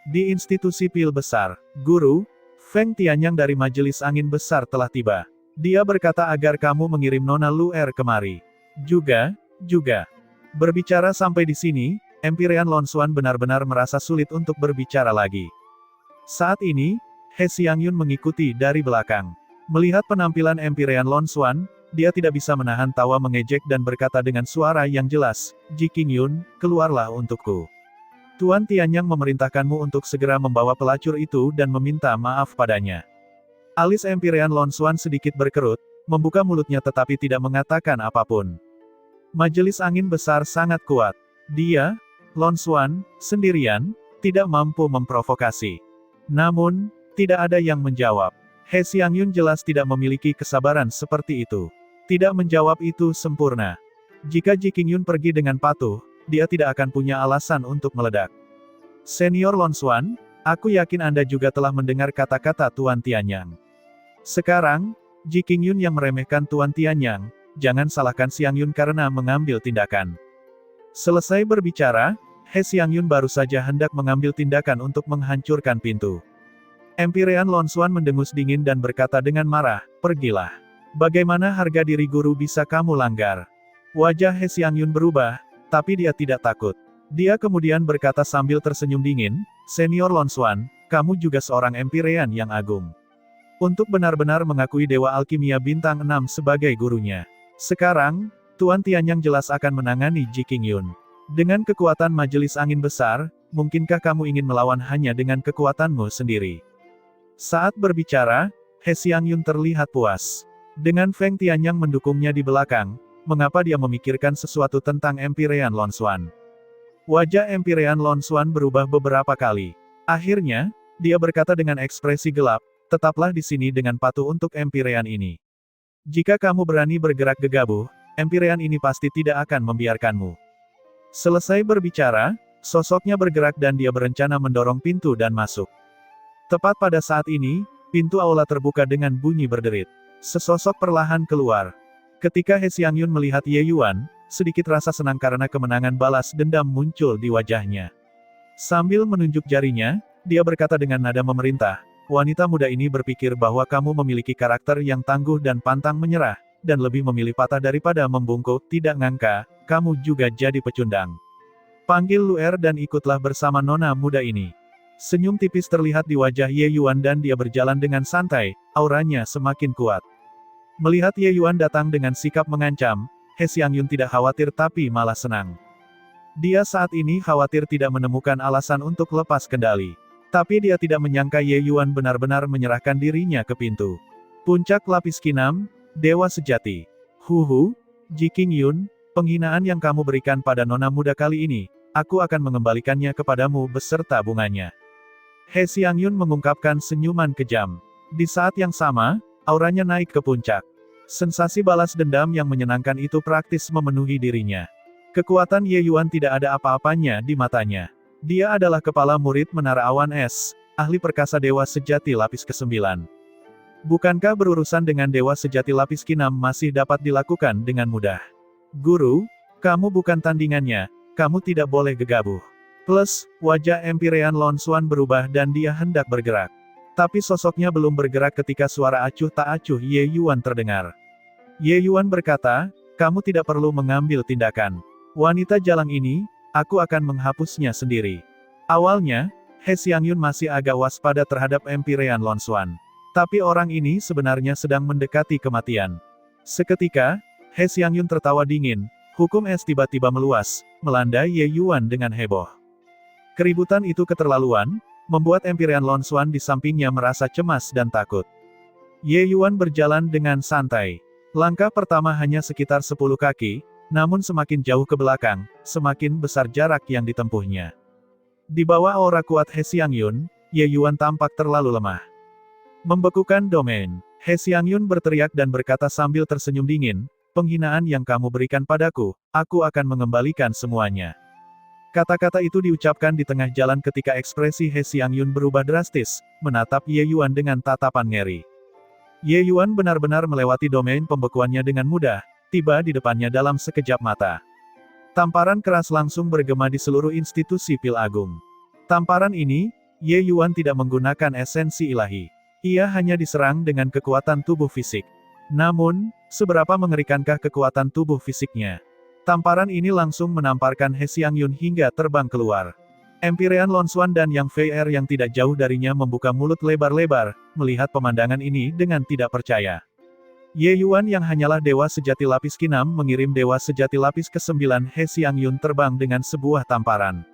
Di institusi pil besar, Guru, Feng Tianyang dari Majelis Angin Besar telah tiba. Dia berkata agar kamu mengirim Nona Luer kemari. Juga. Berbicara sampai di sini, Empirean Lon Xuan benar-benar merasa sulit untuk berbicara lagi. Saat ini, He Xiangyun mengikuti dari belakang. Melihat penampilan Empirean Lon Xuan, dia tidak bisa menahan tawa mengejek dan berkata dengan suara yang jelas, Ji Qingyun, keluarlah untukku. Tuan Tianyang memerintahkanmu untuk segera membawa pelacur itu dan meminta maaf padanya. Alis Empirean Lon Xuan sedikit berkerut, membuka mulutnya tetapi tidak mengatakan apapun. Majelis Angin Besar sangat kuat. Dia, Lon Xuan, sendirian, tidak mampu memprovokasi. Namun, tidak ada yang menjawab. He Xiangyun jelas tidak memiliki kesabaran seperti itu. Tidak menjawab itu sempurna. Jika Ji Qingyun pergi dengan patuh, dia tidak akan punya alasan untuk meledak. Senior Lon Xuan, aku yakin Anda juga telah mendengar kata-kata Tuan Tianyang. Sekarang, Ji Qingyun yang meremehkan Tuan Tianyang, jangan salahkan Xiangyun karena mengambil tindakan. Selesai berbicara, He Xiangyun baru saja hendak mengambil tindakan untuk menghancurkan pintu. Empirean Lon Xuan mendengus dingin dan berkata dengan marah, pergilah. Bagaimana harga diri guru bisa kamu langgar? Wajah He Xiangyun berubah, tapi dia tidak takut. Dia kemudian berkata sambil tersenyum dingin, Senior Lon Xuan, kamu juga seorang Empirean yang agung. Untuk benar-benar mengakui Dewa Alkimia Bintang 6 sebagai gurunya. Sekarang, Tuan Tianyang jelas akan menangani Ji Qingyun. Dengan kekuatan Majelis Angin Besar, mungkinkah kamu ingin melawan hanya dengan kekuatanmu sendiri? Saat berbicara, He Xiangyun terlihat puas. Dengan Feng Tianyang mendukungnya di belakang, mengapa dia memikirkan sesuatu tentang Empirean Lon Xuan? Wajah Empirean Lon Xuan berubah beberapa kali. Akhirnya, dia berkata dengan ekspresi gelap, tetaplah di sini dengan patuh untuk Empirean ini. Jika kamu berani bergerak gegabah, Empirean ini pasti tidak akan membiarkanmu. Selesai berbicara, sosoknya bergerak dan dia berencana mendorong pintu dan masuk. Tepat pada saat ini, pintu aula terbuka dengan bunyi berderit. Sesosok perlahan keluar. Ketika He Xiangyun melihat Ye Yuan, sedikit rasa senang karena kemenangan balas dendam muncul di wajahnya. Sambil menunjuk jarinya, dia berkata dengan nada memerintah, wanita muda ini berpikir bahwa kamu memiliki karakter yang tangguh dan pantang menyerah, dan lebih memilih patah daripada membungkuk, tidak ngangka, kamu juga jadi pecundang. Panggil Luer dan ikutlah bersama nona muda ini. Senyum tipis terlihat di wajah Ye Yuan dan dia berjalan dengan santai, auranya semakin kuat. Melihat Ye Yuan datang dengan sikap mengancam, He Xiangyun tidak khawatir tapi malah senang. Dia saat ini khawatir tidak menemukan alasan untuk lepas kendali. Tapi dia tidak menyangka Ye Yuan benar-benar menyerahkan dirinya ke pintu. Puncak lapis Ki-6, Dewa Sejati. Ji Qingyun, penghinaan yang kamu berikan pada nona muda kali ini, aku akan mengembalikannya kepadamu beserta bunganya. He Xiangyun mengungkapkan senyuman kejam. Di saat yang sama, auranya naik ke puncak. Sensasi balas dendam yang menyenangkan itu praktis memenuhi dirinya. Kekuatan Ye Yuan tidak ada apa-apanya di matanya. Dia adalah kepala murid Menara Awan Es, ahli perkasa Dewa Sejati lapis ke-9. Bukankah berurusan dengan Dewa Sejati lapis Ki-6 masih dapat dilakukan dengan mudah? Guru, kamu bukan tandingannya, kamu tidak boleh gegabah. Plus, wajah Empirean Lon Xuan berubah dan dia hendak bergerak. Tapi sosoknya belum bergerak ketika suara acuh tak acuh Ye Yuan terdengar. Ye Yuan berkata, kamu tidak perlu mengambil tindakan. Wanita jalang ini, aku akan menghapusnya sendiri. Awalnya, He Xiangyun masih agak waspada terhadap Empirean Lon Xuan. Tapi orang ini sebenarnya sedang mendekati kematian. Seketika, He Xiangyun tertawa dingin, hukum es tiba-tiba meluas, melanda Ye Yuan dengan heboh. Keributan itu keterlaluan, membuat Empirean Lon Xuan di sampingnya merasa cemas dan takut. Ye Yuan berjalan dengan santai. Langkah pertama hanya sekitar 10 kaki, namun semakin jauh ke belakang, semakin besar jarak yang ditempuhnya. Di bawah aura kuat He Xiangyun, Ye Yuan tampak terlalu lemah. Membekukan domain, He Xiangyun berteriak dan berkata sambil tersenyum dingin, penghinaan yang kamu berikan padaku, aku akan mengembalikan semuanya. Kata-kata itu diucapkan di tengah jalan ketika ekspresi He Xiangyun berubah drastis, menatap Ye Yuan dengan tatapan ngeri. Ye Yuan benar-benar melewati domain pembekuannya dengan mudah, tiba di depannya dalam sekejap mata. Tamparan keras langsung bergema di seluruh institusi pil agung. Tamparan ini, Ye Yuan tidak menggunakan esensi ilahi. Ia hanya diserang dengan kekuatan tubuh fisik. Namun, seberapa mengerikankah kekuatan tubuh fisiknya? Tamparan ini langsung menamparkan He Xiangyun hingga terbang keluar. Empirean Lon Xuan dan Yang Fei Er yang tidak jauh darinya membuka mulut lebar-lebar, melihat pemandangan ini dengan tidak percaya. Ye Yuan yang hanyalah dewa sejati lapis ke-6 mengirim dewa sejati lapis ke-9 He Xiangyun terbang dengan sebuah tamparan.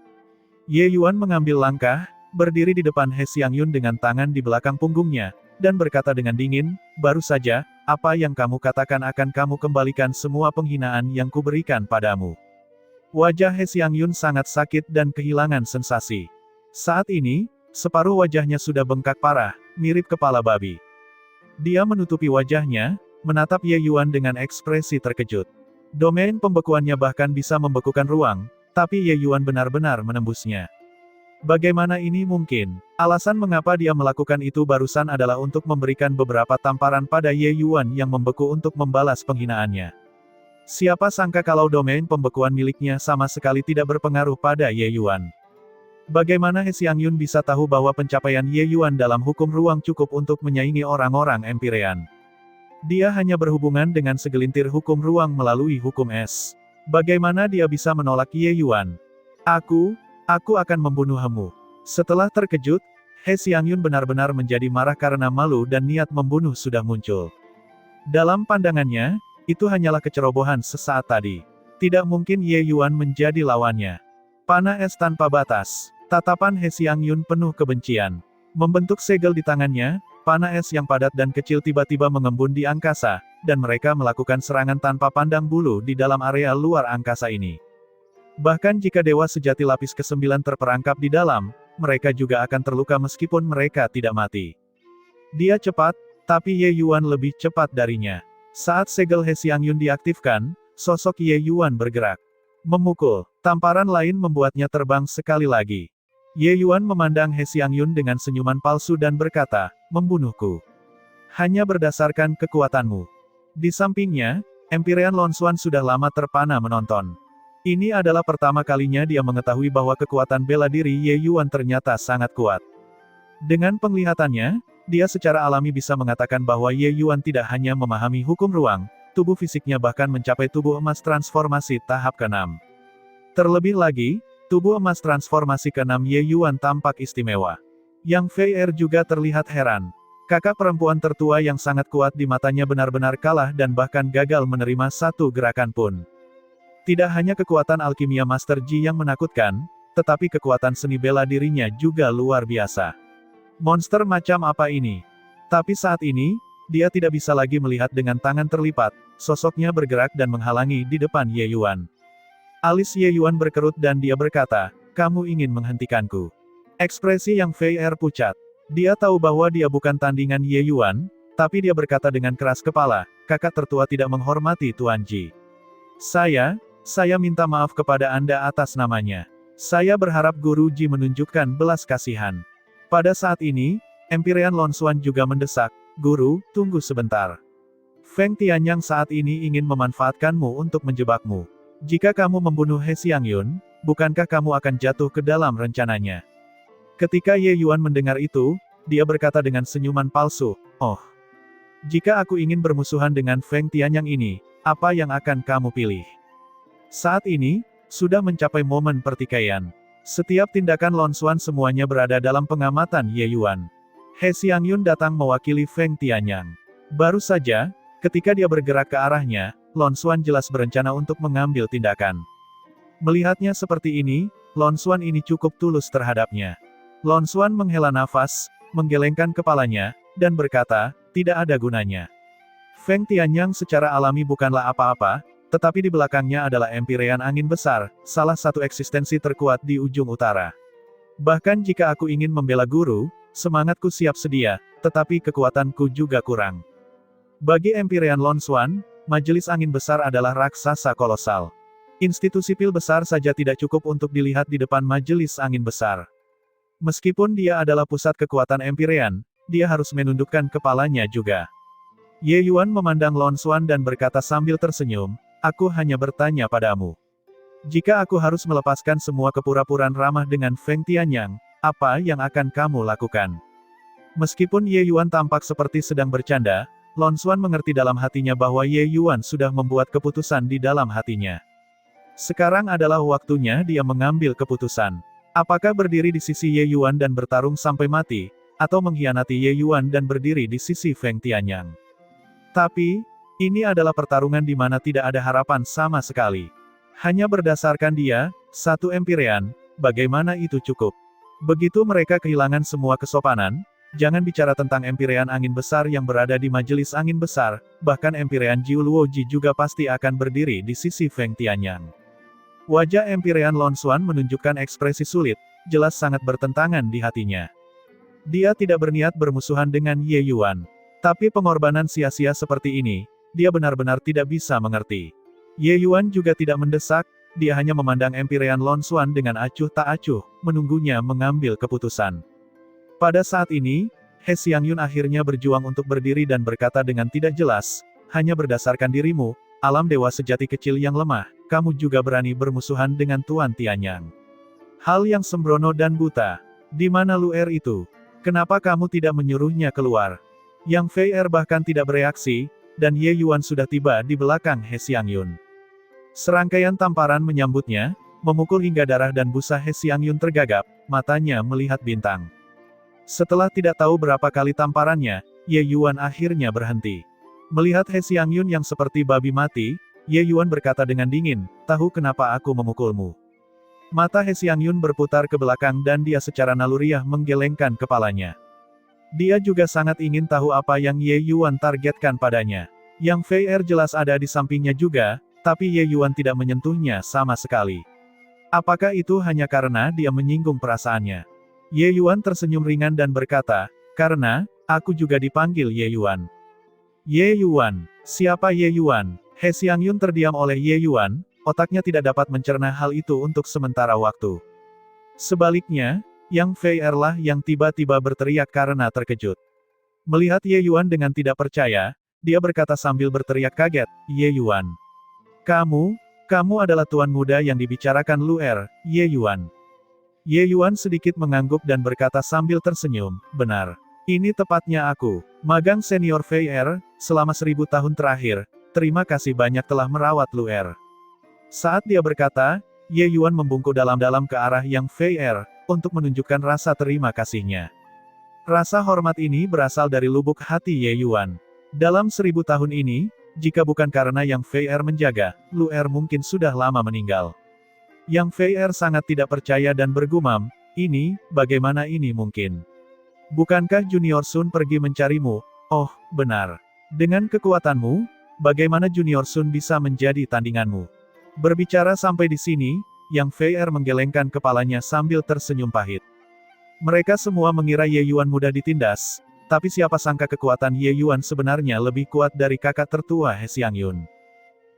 Ye Yuan mengambil langkah, berdiri di depan He Xiangyun dengan tangan di belakang punggungnya, dan berkata dengan dingin, baru saja, apa yang kamu katakan akan kamu kembalikan semua penghinaan yang kuberikan padamu. Wajah He Xiangyun sangat sakit dan kehilangan sensasi. Saat ini, separuh wajahnya sudah bengkak parah, mirip kepala babi. Dia menutupi wajahnya, menatap Ye Yuan dengan ekspresi terkejut. Domain pembekuannya bahkan bisa membekukan ruang, tapi Ye Yuan benar-benar menembusnya. Bagaimana ini mungkin? Alasan mengapa dia melakukan itu barusan adalah untuk memberikan beberapa tamparan pada Ye Yuan yang membeku untuk membalas penghinaannya. Siapa sangka kalau domain pembekuan miliknya sama sekali tidak berpengaruh pada Ye Yuan. Bagaimana He Xiangyun bisa tahu bahwa pencapaian Ye Yuan dalam hukum ruang cukup untuk menyaingi orang-orang Empirean? Dia hanya berhubungan dengan segelintir hukum ruang melalui hukum es. Bagaimana dia bisa menolak Ye Yuan? Aku akan membunuhmu. Setelah terkejut, He Xiangyun benar-benar menjadi marah karena malu dan niat membunuh sudah muncul. Dalam pandangannya, itu hanyalah kecerobohan sesaat tadi. Tidak mungkin Ye Yuan menjadi lawannya. Panah es tanpa batas. Tatapan He Xiangyun penuh kebencian. Membentuk segel di tangannya, panah es yang padat dan kecil tiba-tiba mengembun di angkasa, dan mereka melakukan serangan tanpa pandang bulu di dalam area luar angkasa ini. Bahkan jika dewa sejati lapis ke-9 terperangkap di dalam, mereka juga akan terluka meskipun mereka tidak mati. Dia cepat, tapi Ye Yuan lebih cepat darinya. Saat segel He Xiangyun diaktifkan, sosok Ye Yuan bergerak. Memukul. Tamparan lain membuatnya terbang sekali lagi. Ye Yuan memandang He Xiangyun dengan senyuman palsu dan berkata, membunuhku hanya berdasarkan kekuatanmu. Di sampingnya, Empirean Lon Xuan sudah lama terpana menonton. Ini adalah pertama kalinya dia mengetahui bahwa kekuatan bela diri Ye Yuan ternyata sangat kuat. Dengan penglihatannya, dia secara alami bisa mengatakan bahwa Ye Yuan tidak hanya memahami hukum ruang, tubuh fisiknya bahkan mencapai tubuh emas transformasi tahap ke-6. Terlebih lagi, tubuh emas transformasi ke-6 Ye Yuan tampak istimewa. Yang Fei Er juga terlihat heran. Kakak perempuan tertua yang sangat kuat di matanya benar-benar kalah dan bahkan gagal menerima satu gerakan pun. Tidak hanya kekuatan alkimia Master Ji yang menakutkan, tetapi kekuatan seni bela dirinya juga luar biasa. Monster macam apa ini? Tapi saat ini, dia tidak bisa lagi melihat dengan tangan terlipat, sosoknya bergerak dan menghalangi di depan Ye Yuan. Alis Ye Yuan berkerut dan dia berkata, kamu ingin menghentikanku. Ekspresi Yang Fei Er pucat. Dia tahu bahwa dia bukan tandingan Ye Yuan, tapi dia berkata dengan keras kepala, kakak tertua tidak menghormati Tuan Ji. Saya minta maaf kepada Anda atas namanya. Saya berharap Guru Ji menunjukkan belas kasihan. Pada saat ini, Empirean Lon Xuan juga mendesak, Guru, tunggu sebentar. Feng Tianyang saat ini ingin memanfaatkanmu untuk menjebakmu. Jika kamu membunuh He Xiangyun, bukankah kamu akan jatuh ke dalam rencananya? Ketika Ye Yuan mendengar itu, dia berkata dengan senyuman palsu, oh. Jika aku ingin bermusuhan dengan Feng Tianyang ini, apa yang akan kamu pilih? Saat ini, sudah mencapai momen pertikaian. Setiap tindakan Lon Xuan semuanya berada dalam pengamatan Ye Yuan. He Xiangyun datang mewakili Feng Tianyang. Baru saja, ketika dia bergerak ke arahnya, Lon Xuan jelas berencana untuk mengambil tindakan. Melihatnya seperti ini, Lon Xuan ini cukup tulus terhadapnya. Lon Xuan menghela nafas, menggelengkan kepalanya, dan berkata, tidak ada gunanya. Feng Tianyang secara alami bukanlah apa-apa, tetapi di belakangnya adalah empirean angin besar, salah satu eksistensi terkuat di ujung utara. Bahkan jika aku ingin membela guru, semangatku siap sedia, tetapi kekuatanku juga kurang. Bagi empirean Lon Xuan, majelis angin besar adalah raksasa kolosal. Institusi pil besar saja tidak cukup untuk dilihat di depan majelis angin besar. Meskipun dia adalah pusat kekuatan empirean, dia harus menundukkan kepalanya juga. Ye Yuan memandang Lon Xuan dan berkata sambil tersenyum, aku hanya bertanya padamu. Jika aku harus melepaskan semua kepura-puraan ramah dengan Feng Tianyang, apa yang akan kamu lakukan? Meskipun Ye Yuan tampak seperti sedang bercanda, Lon Xuan mengerti dalam hatinya bahwa Ye Yuan sudah membuat keputusan di dalam hatinya. Sekarang adalah waktunya dia mengambil keputusan. Apakah berdiri di sisi Ye Yuan dan bertarung sampai mati, atau mengkhianati Ye Yuan dan berdiri di sisi Feng Tianyang? Tapi, ini adalah pertarungan di mana tidak ada harapan sama sekali. Hanya berdasarkan dia, satu empirean, bagaimana itu cukup? Begitu mereka kehilangan semua kesopanan, jangan bicara tentang empirean angin besar yang berada di majelis angin besar, bahkan empirean Jiu Luoji juga pasti akan berdiri di sisi Feng Tianyang. Wajah empirean Lon Xuan menunjukkan ekspresi sulit, jelas sangat bertentangan di hatinya. Dia tidak berniat bermusuhan dengan Ye Yuan. Tapi pengorbanan sia-sia seperti ini, dia benar-benar tidak bisa mengerti. Ye Yuan juga tidak mendesak, dia hanya memandang empirean Lon Xuan dengan acuh tak acuh, menunggunya mengambil keputusan. Pada saat ini, He Xiangyun akhirnya berjuang untuk berdiri dan berkata dengan tidak jelas, hanya berdasarkan dirimu, alam dewa sejati kecil yang lemah, kamu juga berani bermusuhan dengan Tuan Tianyang. Hal yang sembrono dan buta. Di mana Luer itu? Kenapa kamu tidak menyuruhnya keluar? Yang Fei Er bahkan tidak bereaksi, dan Ye Yuan sudah tiba di belakang He Xiangyun. Serangkaian tamparan menyambutnya, memukul hingga darah dan busa He Xiangyun tergagap, matanya melihat bintang. Setelah tidak tahu berapa kali tamparannya, Ye Yuan akhirnya berhenti. Melihat He Xiangyun yang seperti babi mati, Ye Yuan berkata dengan dingin, tahu kenapa aku memukulmu? Mata He Xiangyun berputar ke belakang dan dia secara naluriah menggelengkan kepalanya. Dia juga sangat ingin tahu apa yang Ye Yuan targetkan padanya. Yang Fei Er jelas ada di sampingnya juga, tapi Ye Yuan tidak menyentuhnya sama sekali. Apakah itu hanya karena dia menyinggung perasaannya? Ye Yuan tersenyum ringan dan berkata, karena, aku juga dipanggil Ye Yuan. Ye Yuan, siapa Ye Yuan? He Xiangyun terdiam oleh Ye Yuan, otaknya tidak dapat mencerna hal itu untuk sementara waktu. Sebaliknya, Yang Fei Er lah yang tiba-tiba berteriak karena terkejut. Melihat Ye Yuan dengan tidak percaya, dia berkata sambil berteriak kaget, Ye Yuan. Kamu adalah tuan muda yang dibicarakan Luer, Ye Yuan. Ye Yuan sedikit mengangguk dan berkata sambil tersenyum, benar. Ini tepatnya aku, magang senior Fei Er, selama 1000 tahun terakhir, terima kasih banyak telah merawat Luer. Saat dia berkata, Ye Yuan membungkuk dalam-dalam ke arah Yang Fei Er, untuk menunjukkan rasa terima kasihnya. Rasa hormat ini berasal dari lubuk hati Ye Yuan. Dalam 1000 tahun ini, jika bukan karena Yang Fei Er menjaga, Luer mungkin sudah lama meninggal. Yang Fei Er sangat tidak percaya dan bergumam, bagaimana ini mungkin? Bukankah Junior Sun pergi mencarimu? Oh, benar. Dengan kekuatanmu, bagaimana Junior Sun bisa menjadi tandinganmu? Berbicara sampai di sini, Yang Fei Er menggelengkan kepalanya sambil tersenyum pahit. Mereka semua mengira Ye Yuan mudah ditindas, tapi siapa sangka kekuatan Ye Yuan sebenarnya lebih kuat dari kakak tertua He Xiangyun.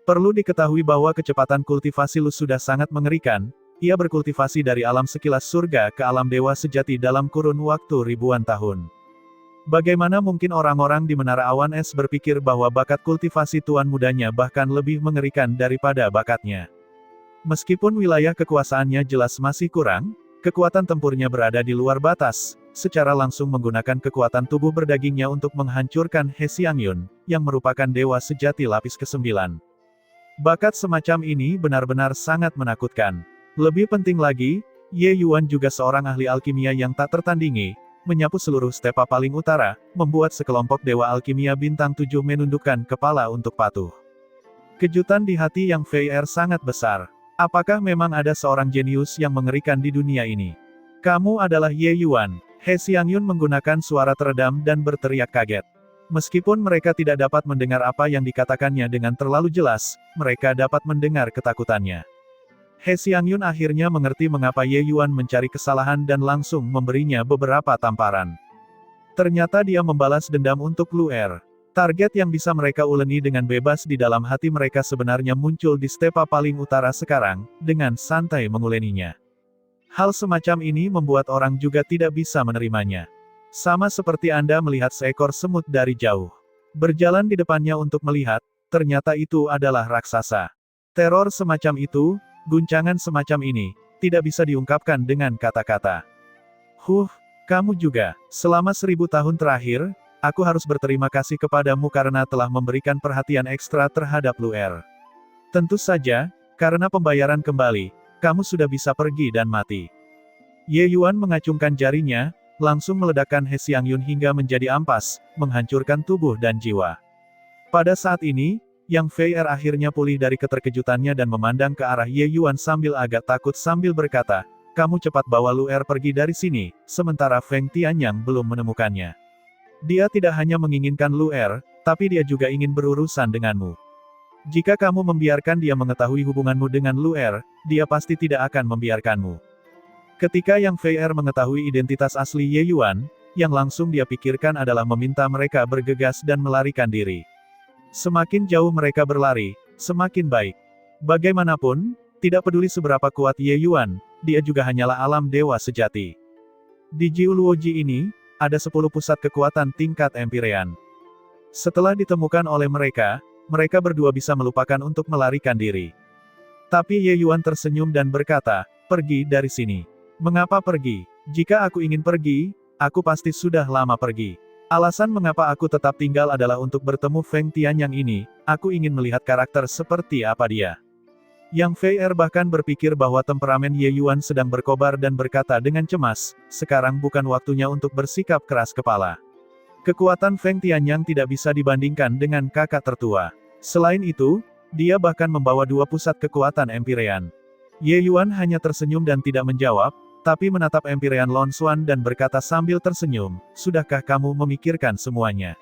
Perlu diketahui bahwa kecepatan kultivasi Lu sudah sangat mengerikan, ia berkultivasi dari alam sekilas surga ke alam dewa sejati dalam kurun waktu ribuan tahun. Bagaimana mungkin orang-orang di Menara Awan Es berpikir bahwa bakat kultivasi tuan mudanya bahkan lebih mengerikan daripada bakatnya? Meskipun wilayah kekuasaannya jelas masih kurang, kekuatan tempurnya berada di luar batas, secara langsung menggunakan kekuatan tubuh berdagingnya untuk menghancurkan He Xiangyun, yang merupakan dewa sejati lapis ke-9. Bakat semacam ini benar-benar sangat menakutkan. Lebih penting lagi, Ye Yuan juga seorang ahli alkimia yang tak tertandingi, menyapu seluruh stepa paling utara, membuat sekelompok dewa alkimia bintang 7 menundukkan kepala untuk patuh. Kejutan di hati Yang Fei Er sangat besar. Apakah memang ada seorang jenius yang mengerikan di dunia ini? Kamu adalah Ye Yuan. He Xiangyun menggunakan suara teredam dan berteriak kaget. Meskipun mereka tidak dapat mendengar apa yang dikatakannya dengan terlalu jelas, mereka dapat mendengar ketakutannya. He Xiangyun akhirnya mengerti mengapa Ye Yuan mencari kesalahan dan langsung memberinya beberapa tamparan. Ternyata dia membalas dendam untuk Lu Er. Target yang bisa mereka uleni dengan bebas di dalam hati mereka sebenarnya muncul di stepa paling utara sekarang, dengan santai menguleninya. Hal semacam ini membuat orang juga tidak bisa menerimanya. Sama seperti Anda melihat seekor semut dari jauh. Berjalan di depannya untuk melihat, ternyata itu adalah raksasa. Teror semacam itu, guncangan semacam ini, tidak bisa diungkapkan dengan kata-kata. Kamu juga. Selama 1000 tahun terakhir, aku harus berterima kasih kepadamu karena telah memberikan perhatian ekstra terhadap Lu Er. Tentu saja, karena pembayaran kembali, kamu sudah bisa pergi dan mati. Ye Yuan mengacungkan jarinya, langsung meledakkan He Xiangyun hingga menjadi ampas, menghancurkan tubuh dan jiwa. Pada saat ini, Yang Fei Er akhirnya pulih dari keterkejutannya dan memandang ke arah Ye Yuan sambil agak takut sambil berkata, kamu cepat bawa Lu Er pergi dari sini, sementara Feng Tianyang belum menemukannya. Dia tidak hanya menginginkan Lu Er, tapi dia juga ingin berurusan denganmu. Jika kamu membiarkan dia mengetahui hubunganmu dengan Lu Er, dia pasti tidak akan membiarkanmu. Ketika Yang Fei Er mengetahui identitas asli Ye Yuan, yang langsung dia pikirkan adalah meminta mereka bergegas dan melarikan diri. Semakin jauh mereka berlari, semakin baik. Bagaimanapun, tidak peduli seberapa kuat Ye Yuan, dia juga hanyalah alam dewa sejati. Di Jiu Luoji ini, ada 10 pusat kekuatan tingkat Empirean. Setelah ditemukan oleh mereka, mereka berdua bisa melupakan untuk melarikan diri. Tapi Ye Yuan tersenyum dan berkata, pergi dari sini. Mengapa pergi? Jika aku ingin pergi, aku pasti sudah lama pergi. Alasan mengapa aku tetap tinggal adalah untuk bertemu Feng Tianyang ini, aku ingin melihat karakter seperti apa dia. Yang Fei Er bahkan berpikir bahwa temperamen Ye Yuan sedang berkobar dan berkata dengan cemas, sekarang bukan waktunya untuk bersikap keras kepala. Kekuatan Feng Tianyang tidak bisa dibandingkan dengan kakak tertua. Selain itu, dia bahkan membawa 2 pusat kekuatan Empirean. Ye Yuan hanya tersenyum dan tidak menjawab, tapi menatap Empirean Lon Xuan dan berkata sambil tersenyum, sudahkah kamu memikirkan semuanya?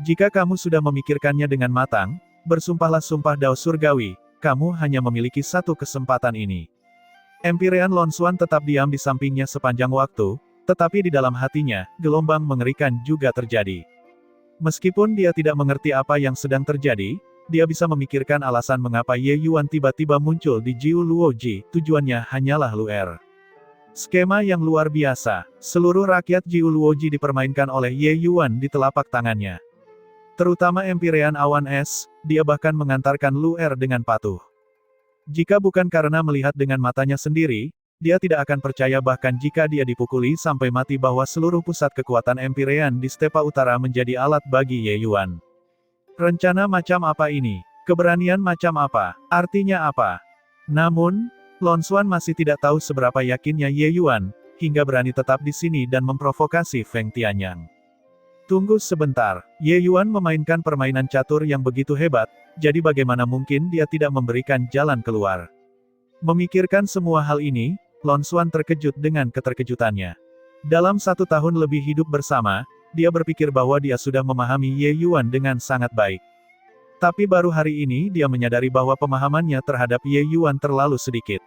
Jika kamu sudah memikirkannya dengan matang, bersumpahlah sumpah Dao Surgawi, kamu hanya memiliki satu kesempatan ini. Empirean Lon Xuan tetap diam di sampingnya sepanjang waktu, tetapi di dalam hatinya, gelombang mengerikan juga terjadi. Meskipun dia tidak mengerti apa yang sedang terjadi, dia bisa memikirkan alasan mengapa Ye Yuan tiba-tiba muncul di Jiu Luoji, tujuannya hanyalah Lu Er. Skema yang luar biasa. Seluruh rakyat Jiu Luoji dipermainkan oleh Ye Yuan di telapak tangannya. Terutama Empirean Awan Es, dia bahkan mengantarkan Lu Er dengan patuh. Jika bukan karena melihat dengan matanya sendiri, dia tidak akan percaya bahkan jika dia dipukuli sampai mati bahwa seluruh pusat kekuatan Empirean di Stepa Utara menjadi alat bagi Ye Yuan. Rencana macam apa ini? Keberanian macam apa? Artinya apa? Namun, Lon Xuan masih tidak tahu seberapa yakinnya Ye Yuan, hingga berani tetap di sini dan memprovokasi Feng Tianyang. Tunggu sebentar, Ye Yuan memainkan permainan catur yang begitu hebat, jadi bagaimana mungkin dia tidak memberikan jalan keluar. Memikirkan semua hal ini, Lon Xuan terkejut dengan keterkejutannya. Dalam 1 tahun lebih hidup bersama, dia berpikir bahwa dia sudah memahami Ye Yuan dengan sangat baik. Tapi baru hari ini dia menyadari bahwa pemahamannya terhadap Ye Yuan terlalu sedikit.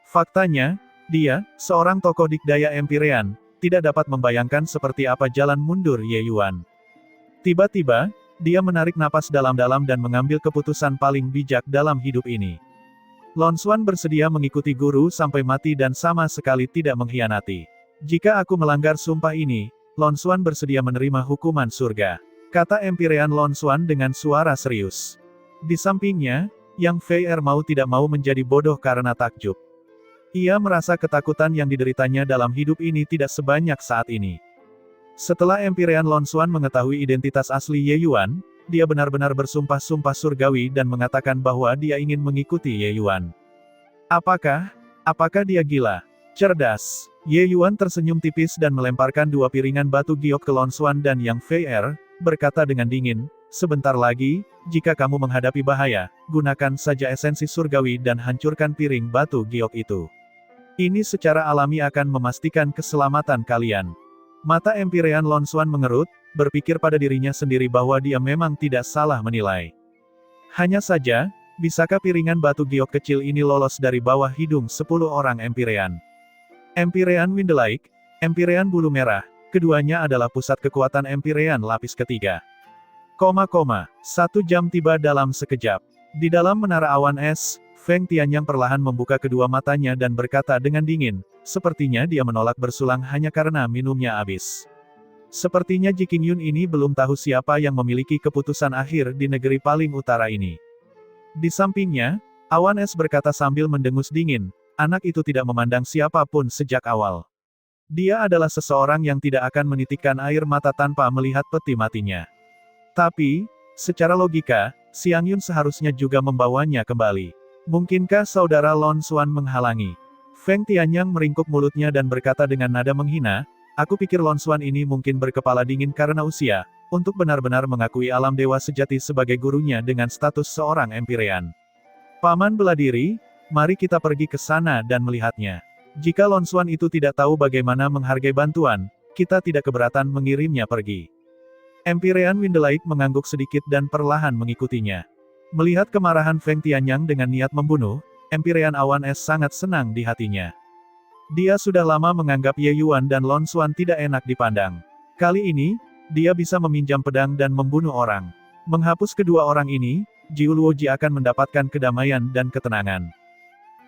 Faktanya, dia, seorang tokoh dikdaya Empirean, tidak dapat membayangkan seperti apa jalan mundur Ye Yuan. Tiba-tiba, dia menarik napas dalam-dalam dan mengambil keputusan paling bijak dalam hidup ini. Lon Xuan bersedia mengikuti guru sampai mati dan sama sekali tidak mengkhianati. Jika aku melanggar sumpah ini, Lon Xuan bersedia menerima hukuman surga, kata Empirean Lon Xuan dengan suara serius. Di sampingnya, Yang Fei Er mau tidak mau menjadi bodoh karena takjub. Ia merasa ketakutan yang dideritanya dalam hidup ini tidak sebanyak saat ini. Setelah Empyrean Lonswan mengetahui identitas asli Ye Yuan, dia benar-benar bersumpah-sumpah surgawi dan mengatakan bahwa dia ingin mengikuti Ye Yuan. Apakah dia gila? Cerdas. Ye Yuan tersenyum tipis dan melemparkan 2 piringan batu giok ke Lonswan dan Yang Fei Er, berkata dengan dingin, "Sebentar lagi, jika kamu menghadapi bahaya, gunakan saja esensi surgawi dan hancurkan piring batu giok itu. Ini secara alami akan memastikan keselamatan kalian." Mata Empyrean Lonswan mengerut, berpikir pada dirinya sendiri bahwa dia memang tidak salah menilai. Hanya saja, bisakah piringan batu giok kecil ini lolos dari bawah hidung 10 orang Empyrean? Empyrean Windelike, Empyrean Bulu Merah, keduanya adalah pusat kekuatan Empyrean lapis ketiga. 1 jam tiba dalam sekejap. Di dalam menara awan es, Feng Tianyang perlahan membuka kedua matanya dan berkata dengan dingin, sepertinya dia menolak bersulang hanya karena minumnya habis. Sepertinya Ji Qingyun ini belum tahu siapa yang memiliki keputusan akhir di negeri paling utara ini. Di sampingnya, awan es berkata sambil mendengus dingin, anak itu tidak memandang siapapun sejak awal. Dia adalah seseorang yang tidak akan menitikkan air mata tanpa melihat peti matinya. Tapi, secara logika, Xiang Yun seharusnya juga membawanya kembali. Mungkinkah saudara Lon Xuan menghalangi? Feng Tianyang meringkuk mulutnya dan berkata dengan nada menghina, aku pikir Lon Xuan ini mungkin berkepala dingin karena usia, untuk benar-benar mengakui alam dewa sejati sebagai gurunya dengan status seorang Empyrean. Paman bela diri, mari kita pergi ke sana dan melihatnya. Jika Lon Xuan itu tidak tahu bagaimana menghargai bantuan, kita tidak keberatan mengirimnya pergi. Empyrean Windelike mengangguk sedikit dan perlahan mengikutinya. Melihat kemarahan Feng Tianyang dengan niat membunuh, Empyrean Awan Es sangat senang di hatinya. Dia sudah lama menganggap Ye Yuan dan Lon Xuan tidak enak dipandang. Kali ini, dia bisa meminjam pedang dan membunuh orang. Menghapus kedua orang ini, Jiu Luoji akan mendapatkan kedamaian dan ketenangan.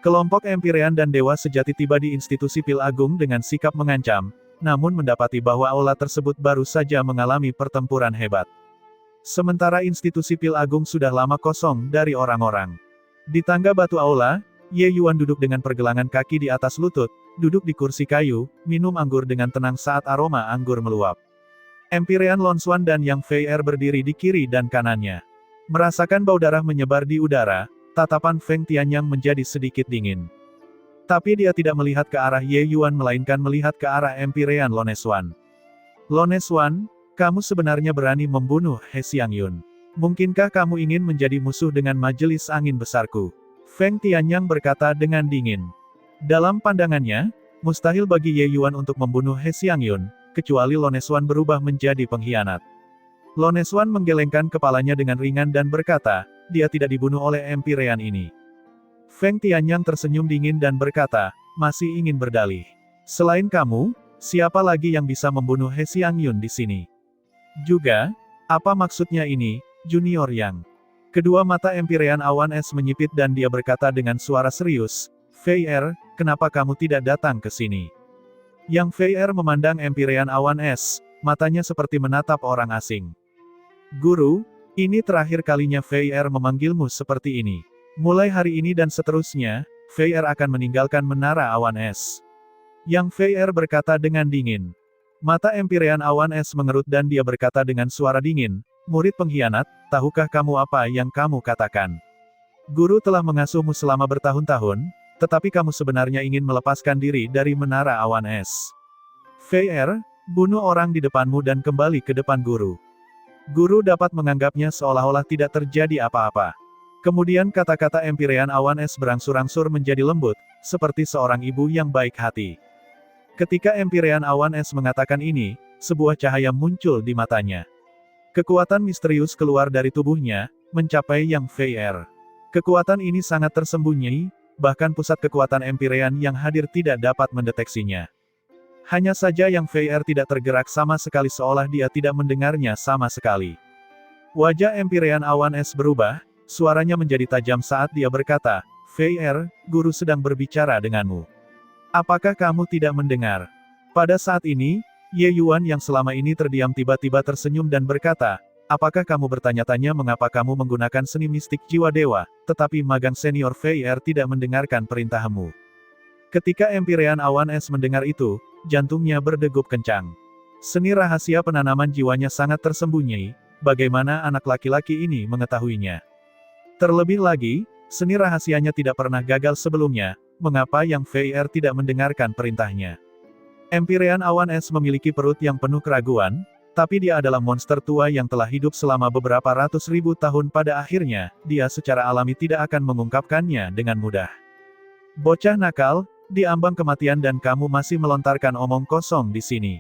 Kelompok Empyrean dan Dewa Sejati tiba di Institusi Pil Agung dengan sikap mengancam, namun mendapati bahwa aula tersebut baru saja mengalami pertempuran hebat. Sementara Institusi Pil Agung sudah lama kosong dari orang-orang. Di tangga batu aula, Ye Yuan duduk dengan pergelangan kaki di atas lutut, duduk di kursi kayu, minum anggur dengan tenang saat aroma anggur meluap. Empyrean Lon Xuan dan Yang Fei Er berdiri di kiri dan kanannya. Merasakan bau darah menyebar di udara, tatapan Feng Tianyang menjadi sedikit dingin. Tapi dia tidak melihat ke arah Ye Yuan melainkan melihat ke arah Empyrean Lon Xuan. Lon Xuan, kamu sebenarnya berani membunuh He Xiangyun. Mungkinkah kamu ingin menjadi musuh dengan majelis angin besarku? Feng Tianyang berkata dengan dingin. Dalam pandangannya, mustahil bagi Ye Yuan untuk membunuh He Xiangyun, kecuali Lon Xuan berubah menjadi pengkhianat. Lon Xuan menggelengkan kepalanya dengan ringan dan berkata, dia tidak dibunuh oleh Empyrean ini. Feng Tianyang tersenyum dingin dan berkata, masih ingin berdalih. Selain kamu, siapa lagi yang bisa membunuh He Xiangyun di sini? Juga, apa maksudnya ini, Junior Yang? Kedua mata Empyrean Awan Es menyipit dan dia berkata dengan suara serius, Fei Er, kenapa kamu tidak datang ke sini? Yang Fei Er memandang Empyrean Awan Es, matanya seperti menatap orang asing. Guru, ini terakhir kalinya Fei Er memanggilmu seperti ini. Mulai hari ini dan seterusnya, Fei Er akan meninggalkan menara Awan Es. Yang Fei Er berkata dengan dingin. Mata Empyrean Awan Es mengerut dan dia berkata dengan suara dingin, murid pengkhianat, tahukah kamu apa yang kamu katakan? Guru telah mengasuhmu selama bertahun-tahun, tetapi kamu sebenarnya ingin melepaskan diri dari menara Awan Es. Fei Er, bunuh orang di depanmu dan kembali ke depan guru. Guru dapat menganggapnya seolah-olah tidak terjadi apa-apa. Kemudian kata-kata Empyrean Awan Es berangsur-angsur menjadi lembut, seperti seorang ibu yang baik hati. Ketika Empyrean Awan Es mengatakan ini, sebuah cahaya muncul di matanya. Kekuatan misterius keluar dari tubuhnya, mencapai Yang Fei Er. Kekuatan ini sangat tersembunyi, bahkan pusat kekuatan Empyrean yang hadir tidak dapat mendeteksinya. Hanya saja Yang Fei Er tidak tergerak sama sekali seolah dia tidak mendengarnya sama sekali. Wajah Empyrean Awan Es berubah, suaranya menjadi tajam saat dia berkata, Fei Er, guru sedang berbicara denganmu. Apakah kamu tidak mendengar? Pada saat ini, Ye Yuan yang selama ini terdiam tiba-tiba tersenyum dan berkata, apakah kamu bertanya-tanya mengapa kamu menggunakan seni mistik jiwa dewa, tetapi magang senior Fei Er tidak mendengarkan perintahmu? Ketika Empyrean Awan Es mendengar itu, jantungnya berdegup kencang. Seni rahasia penanaman jiwanya sangat tersembunyi, bagaimana anak laki-laki ini mengetahuinya? Terlebih lagi, seni rahasianya tidak pernah gagal sebelumnya, mengapa Yang Fei Er tidak mendengarkan perintahnya? Empyrean Awan Es memiliki perut yang penuh keraguan, tapi dia adalah monster tua yang telah hidup selama beberapa ratus ribu tahun. Pada akhirnya, dia secara alami tidak akan mengungkapkannya dengan mudah. Bocah nakal, diambang kematian dan kamu masih melontarkan omong kosong di sini.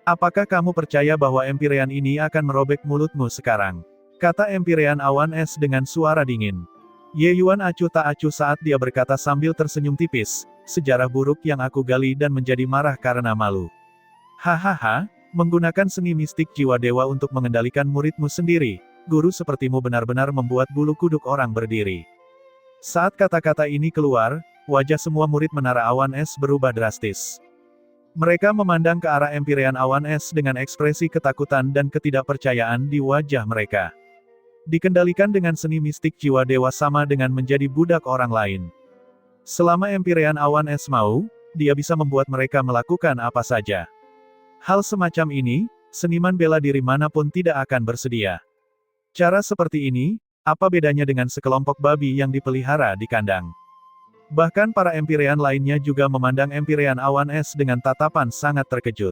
Apakah kamu percaya bahwa Empyrean ini akan merobek mulutmu sekarang? Kata Empyrean Awan Es dengan suara dingin. Ye Yuan acuh tak acuh saat dia berkata sambil tersenyum tipis, sejarah buruk yang aku gali dan menjadi marah karena malu. Hahaha, menggunakan seni mistik jiwa dewa untuk mengendalikan muridmu sendiri, guru sepertimu benar-benar membuat bulu kuduk orang berdiri. Saat kata-kata ini keluar, wajah semua murid Menara Awan Es berubah drastis. Mereka memandang ke arah Empyrean Awan Es dengan ekspresi ketakutan dan ketidakpercayaan di wajah mereka. Dikendalikan dengan seni mistik jiwa dewa sama dengan menjadi budak orang lain. Selama Empyrean Awan Es mau, dia bisa membuat mereka melakukan apa saja. Hal semacam ini, seniman bela diri manapun tidak akan bersedia. Cara seperti ini, apa bedanya dengan sekelompok babi yang dipelihara di kandang? Bahkan para Empyrean lainnya juga memandang Empyrean Awan Es dengan tatapan sangat terkejut.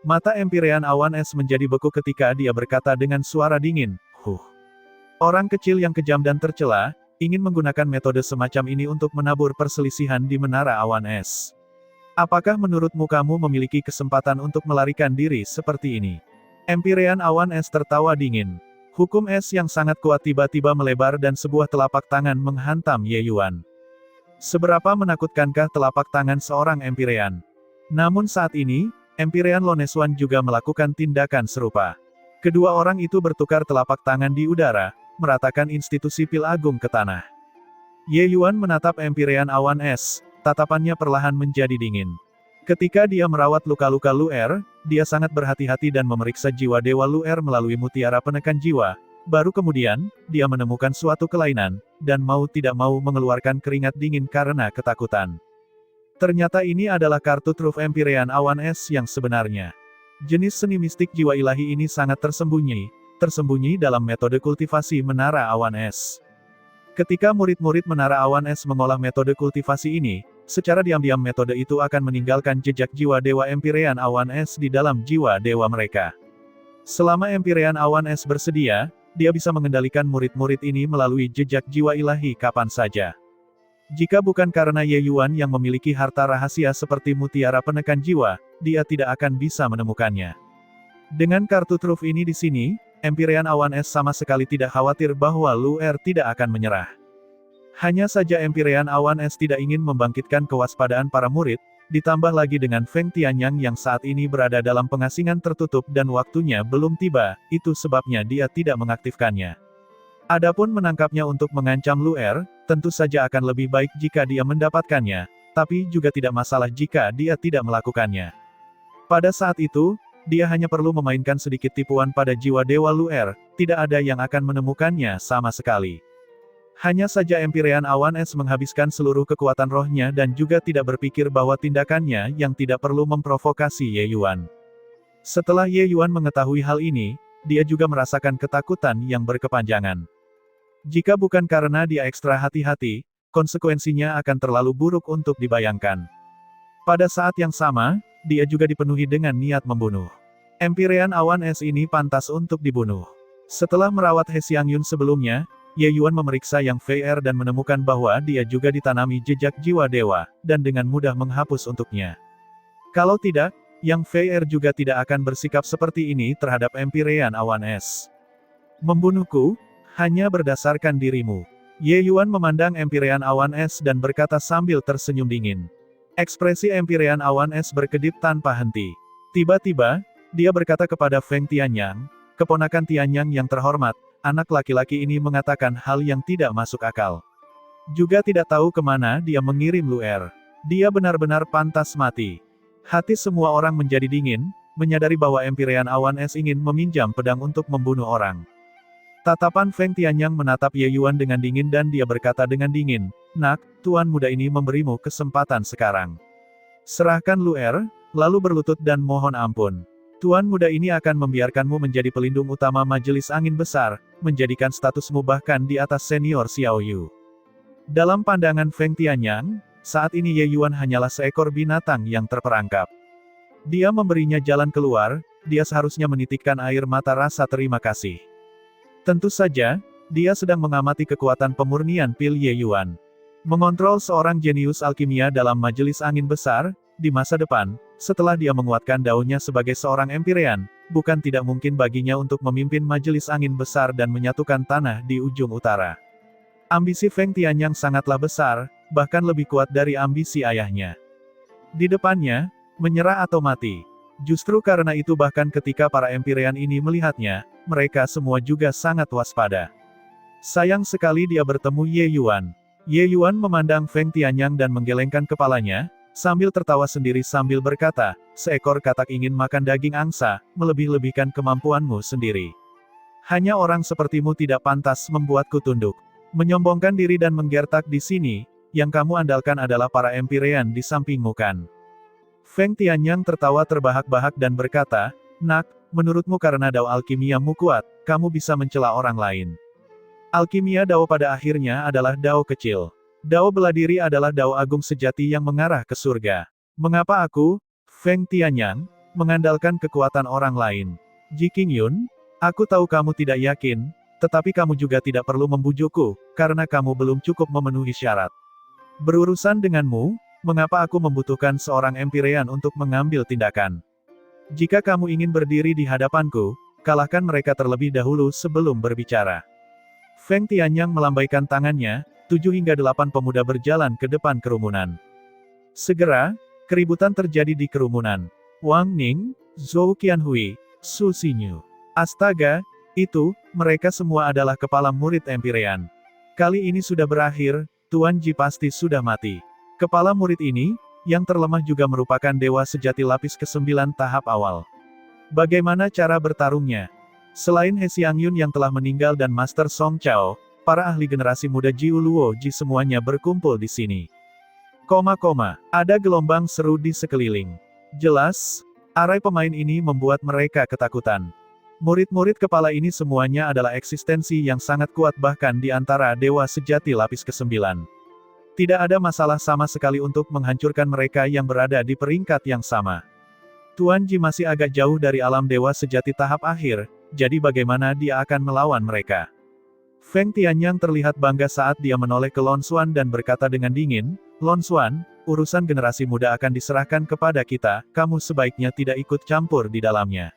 Mata Empyrean Awan Es menjadi beku ketika dia berkata dengan suara dingin, "Huh. Orang kecil yang kejam dan tercela, ingin menggunakan metode semacam ini untuk menabur perselisihan di Menara Awan Es. Apakah menurutmu kamu memiliki kesempatan untuk melarikan diri seperti ini?" Empyrean Awan Es tertawa dingin. Hukum es yang sangat kuat tiba-tiba melebar dan sebuah telapak tangan menghantam Ye Yuan. Seberapa menakutkankah telapak tangan seorang Empyrean? Namun saat ini, Empyrean Loneswan juga melakukan tindakan serupa. Kedua orang itu bertukar telapak tangan di udara, meratakan institusi pil agung ke tanah. Ye Yuan menatap Empyrean Awan Es, tatapannya perlahan menjadi dingin. Ketika dia merawat luka-luka Luer, dia sangat berhati-hati dan memeriksa jiwa dewa Luer melalui mutiara penekan jiwa. Baru kemudian, dia menemukan suatu kelainan, dan mau tidak mau mengeluarkan keringat dingin karena ketakutan. Ternyata ini adalah kartu truf Empyrean Awan Es yang sebenarnya. Jenis seni mistik jiwa ilahi ini sangat tersembunyi dalam metode kultivasi Menara Awan Es. Ketika murid-murid Menara Awan Es mengolah metode kultivasi ini, secara diam-diam metode itu akan meninggalkan jejak jiwa dewa Empyrean Awan Es di dalam jiwa dewa mereka. Selama Empyrean Awan Es bersedia, dia bisa mengendalikan murid-murid ini melalui jejak jiwa ilahi kapan saja. Jika bukan karena Ye Yuan yang memiliki harta rahasia seperti mutiara penekan jiwa, dia tidak akan bisa menemukannya. Dengan kartu truf ini di sini, Empyrean Awan Es sama sekali tidak khawatir bahwa Luer tidak akan menyerah. Hanya saja Empyrean Awan Es tidak ingin membangkitkan kewaspadaan para murid, ditambah lagi dengan Feng Tianyang yang saat ini berada dalam pengasingan tertutup dan waktunya belum tiba, itu sebabnya dia tidak mengaktifkannya. Adapun menangkapnya untuk mengancam Luer, tentu saja akan lebih baik jika dia mendapatkannya, tapi juga tidak masalah jika dia tidak melakukannya. Pada saat itu, dia hanya perlu memainkan sedikit tipuan pada jiwa dewa Luer, tidak ada yang akan menemukannya sama sekali. Hanya saja Empyrean Awan Es menghabiskan seluruh kekuatan rohnya dan juga tidak berpikir bahwa tindakannya yang tidak perlu memprovokasi Ye Yuan. Setelah Ye Yuan mengetahui hal ini, dia juga merasakan ketakutan yang berkepanjangan. Jika bukan karena dia ekstra hati-hati, konsekuensinya akan terlalu buruk untuk dibayangkan. Pada saat yang sama, dia juga dipenuhi dengan niat membunuh. Empyrean Awan Es ini pantas untuk dibunuh. Setelah merawat He Xiangyun sebelumnya, Ye Yuan memeriksa Yang Fei Er dan menemukan bahwa dia juga ditanami jejak jiwa dewa, dan dengan mudah menghapus untuknya. Kalau tidak, Yang Fei Er juga tidak akan bersikap seperti ini terhadap Empyrean Awan Es. Membunuhku, hanya berdasarkan dirimu. Ye Yuan memandang Empyrean Awan Es dan berkata sambil tersenyum dingin. Ekspresi Empyrean Awan Es berkedip tanpa henti. Tiba-tiba, dia berkata kepada Feng Tianyang, keponakan Tianyang yang terhormat, anak laki-laki ini mengatakan hal yang tidak masuk akal. Juga tidak tahu kemana dia mengirim Luer. Dia benar-benar pantas mati. Hati semua orang menjadi dingin, menyadari bahwa Empyrean Awan Es ingin meminjam pedang untuk membunuh orang. Tatapan Feng Tianyang menatap Ye Yuan dengan dingin dan dia berkata dengan dingin, "Nak, tuan muda ini memberimu kesempatan sekarang. Serahkan Luer, lalu berlutut dan mohon ampun. Tuan muda ini akan membiarkanmu menjadi pelindung utama Majelis Angin Besar, menjadikan statusmu bahkan di atas senior Xiao Yu." Dalam pandangan Feng Tianyang, saat ini Ye Yuan hanyalah seekor binatang yang terperangkap. Dia memberinya jalan keluar, dia seharusnya menitikkan air mata rasa terima kasih. Tentu saja, dia sedang mengamati kekuatan pemurnian pil Ye Yuan. Mengontrol seorang jenius alkimia dalam Majelis Angin Besar, di masa depan, setelah dia menguatkan daunnya sebagai seorang Empyrean, bukan tidak mungkin baginya untuk memimpin Majelis Angin Besar dan menyatukan tanah di ujung utara. Ambisi Feng Tianyang sangatlah besar, bahkan lebih kuat dari ambisi ayahnya. Di depannya, menyerah atau mati. Justru karena itu bahkan ketika para Empyrean ini melihatnya, mereka semua juga sangat waspada. Sayang sekali dia bertemu Ye Yuan. Ye Yuan memandang Feng Tianyang dan menggelengkan kepalanya, sambil tertawa sendiri sambil berkata, "Seekor katak ingin makan daging angsa, melebih-lebihkan kemampuanmu sendiri. Hanya orang sepertimu tidak pantas membuatku tunduk. Menyombongkan diri dan menggertak di sini, yang kamu andalkan adalah para Empyrean di sampingmu kan?" Feng Tianyang tertawa terbahak-bahak dan berkata, "Nak, menurutmu karena dao alkimiamu kuat, kamu bisa mencela orang lain. Alkimia dao pada akhirnya adalah dao kecil. Dao bela diri adalah dao agung sejati yang mengarah ke surga. Mengapa aku, Feng Tianyang, mengandalkan kekuatan orang lain? Ji Qingyun, aku tahu kamu tidak yakin, tetapi kamu juga tidak perlu membujukku, karena kamu belum cukup memenuhi syarat. Berurusan denganmu, mengapa aku membutuhkan seorang Empyrean untuk mengambil tindakan? Jika kamu ingin berdiri di hadapanku, kalahkan mereka terlebih dahulu sebelum berbicara." Feng Tianyang melambaikan tangannya, 7 hingga 8 pemuda berjalan ke depan kerumunan. Segera, keributan terjadi di kerumunan. Wang Ning, Zhou Qianhui, Su Xinyu. Astaga, itu, mereka semua adalah kepala murid Empyrean. Kali ini sudah berakhir, Tuan Ji pasti sudah mati. Kepala murid ini, yang terlemah juga merupakan dewa sejati lapis ke-9 tahap awal. Bagaimana cara bertarungnya? Selain He Xiangyun yang telah meninggal dan Master Song Chao, para ahli generasi muda Jiu Luo Ji semuanya berkumpul di sini. Ada gelombang seru di sekeliling. Jelas, arai pemain ini membuat mereka ketakutan. Murid-murid kepala ini semuanya adalah eksistensi yang sangat kuat bahkan di antara dewa sejati lapis ke-9. Tidak ada masalah sama sekali untuk menghancurkan mereka yang berada di peringkat yang sama. Tuan Ji masih agak jauh dari alam dewa sejati tahap akhir, jadi bagaimana dia akan melawan mereka? Feng Tianyang terlihat bangga saat dia menoleh ke Lon Xuan dan berkata dengan dingin, "Lon Xuan, urusan generasi muda akan diserahkan kepada kita, kamu sebaiknya tidak ikut campur di dalamnya.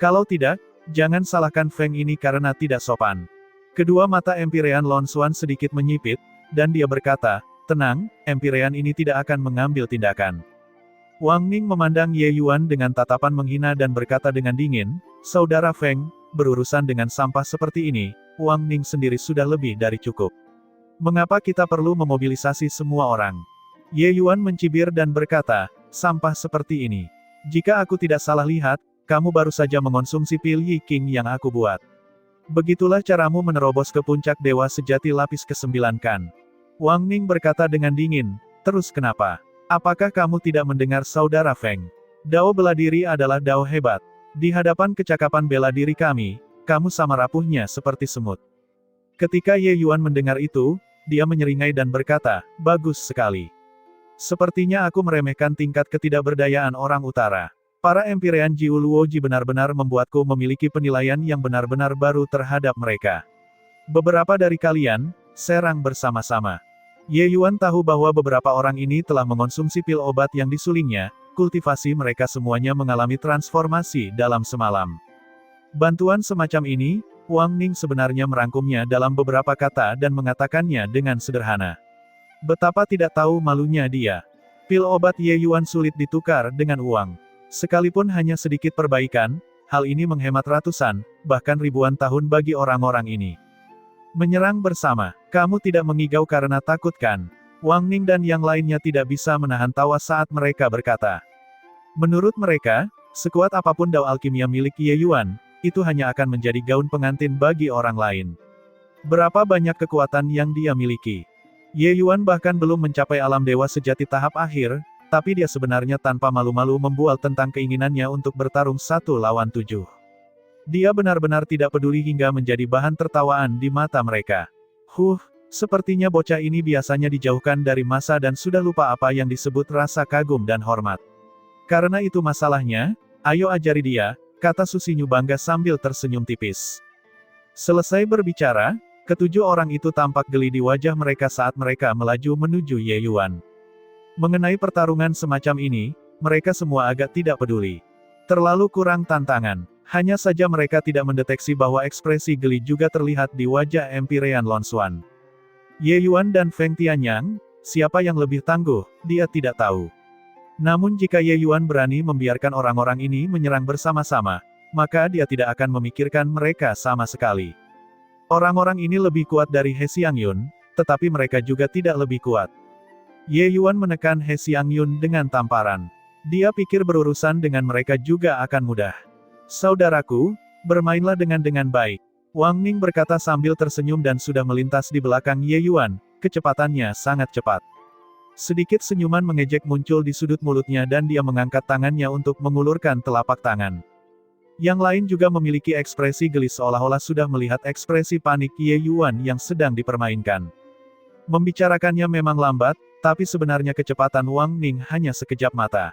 Kalau tidak, jangan salahkan Feng ini karena tidak sopan." Kedua mata Empyrean Lon Xuan sedikit menyipit, dan dia berkata, "Tenang, Empyrean ini tidak akan mengambil tindakan." Wang Ning memandang Ye Yuan dengan tatapan menghina dan berkata dengan dingin, "Saudara Feng, berurusan dengan sampah seperti ini, Wang Ning sendiri sudah lebih dari cukup. Mengapa kita perlu memobilisasi semua orang?" Ye Yuan mencibir dan berkata, "Sampah seperti ini. Jika aku tidak salah lihat, kamu baru saja mengonsumsi pil Yi King yang aku buat. Begitulah caramu menerobos ke puncak dewa sejati lapis ke-9 kan?" Wang Ning berkata dengan dingin, "Terus kenapa? Apakah kamu tidak mendengar saudara Feng? Dao bela diri adalah dao hebat. Di hadapan kecakapan bela diri kami, kamu sama rapuhnya seperti semut." Ketika Ye Yuan mendengar itu, dia menyeringai dan berkata, "Bagus sekali. Sepertinya aku meremehkan tingkat ketidakberdayaan orang utara. Para Empyrean Jiu Luo Ji benar-benar membuatku memiliki penilaian yang benar-benar baru terhadap mereka. Beberapa dari kalian, serang bersama-sama." Ye Yuan tahu bahwa beberapa orang ini telah mengonsumsi pil obat yang disulingnya, kultivasi mereka semuanya mengalami transformasi dalam semalam. Bantuan semacam ini, Wang Ning sebenarnya merangkumnya dalam beberapa kata dan mengatakannya dengan sederhana. Betapa tidak tahu malunya dia. Pil obat Ye Yuan sulit ditukar dengan uang. Sekalipun hanya sedikit perbaikan, hal ini menghemat ratusan, bahkan ribuan tahun bagi orang-orang ini. Menyerang bersama, kamu tidak mengigau karena takut kan? Wang Ning dan yang lainnya tidak bisa menahan tawa saat mereka berkata. Menurut mereka, sekuat apapun dao alkimia milik Ye Yuan, itu hanya akan menjadi gaun pengantin bagi orang lain. Berapa banyak kekuatan yang dia miliki. Ye Yuan bahkan belum mencapai alam dewa sejati tahap akhir, tapi dia sebenarnya tanpa malu-malu membual tentang keinginannya untuk bertarung 1 lawan 7. Dia benar-benar tidak peduli hingga menjadi bahan tertawaan di mata mereka. Sepertinya bocah ini biasanya dijauhkan dari massa dan sudah lupa apa yang disebut rasa kagum dan hormat. Karena itu masalahnya, ayo ajari dia, kata Susinyu bangga sambil tersenyum tipis. Selesai berbicara, ketujuh orang itu tampak geli di wajah mereka saat mereka melaju menuju Ye Yuan. Mengenai pertarungan semacam ini, mereka semua agak tidak peduli. Terlalu kurang tantangan. Hanya saja mereka tidak mendeteksi bahwa ekspresi geli juga terlihat di wajah Empirean Lon Xuan. Ye Yuan dan Feng Tianyang, siapa yang lebih tangguh, dia tidak tahu. Namun jika Ye Yuan berani membiarkan orang-orang ini menyerang bersama-sama, maka dia tidak akan memikirkan mereka sama sekali. Orang-orang ini lebih kuat dari He Xiangyun, tetapi mereka juga tidak lebih kuat. Ye Yuan menekan He Xiangyun dengan tamparan. Dia pikir berurusan dengan mereka juga akan mudah. Saudaraku, bermainlah dengan baik. Wang Ning berkata sambil tersenyum dan sudah melintas di belakang Ye Yuan, kecepatannya sangat cepat. Sedikit senyuman mengejek muncul di sudut mulutnya dan dia mengangkat tangannya untuk mengulurkan telapak tangan. Yang lain juga memiliki ekspresi geli seolah-olah sudah melihat ekspresi panik Ye Yuan yang sedang dipermainkan. Membicarakannya memang lambat, tapi sebenarnya kecepatan Wang Ning hanya sekejap mata.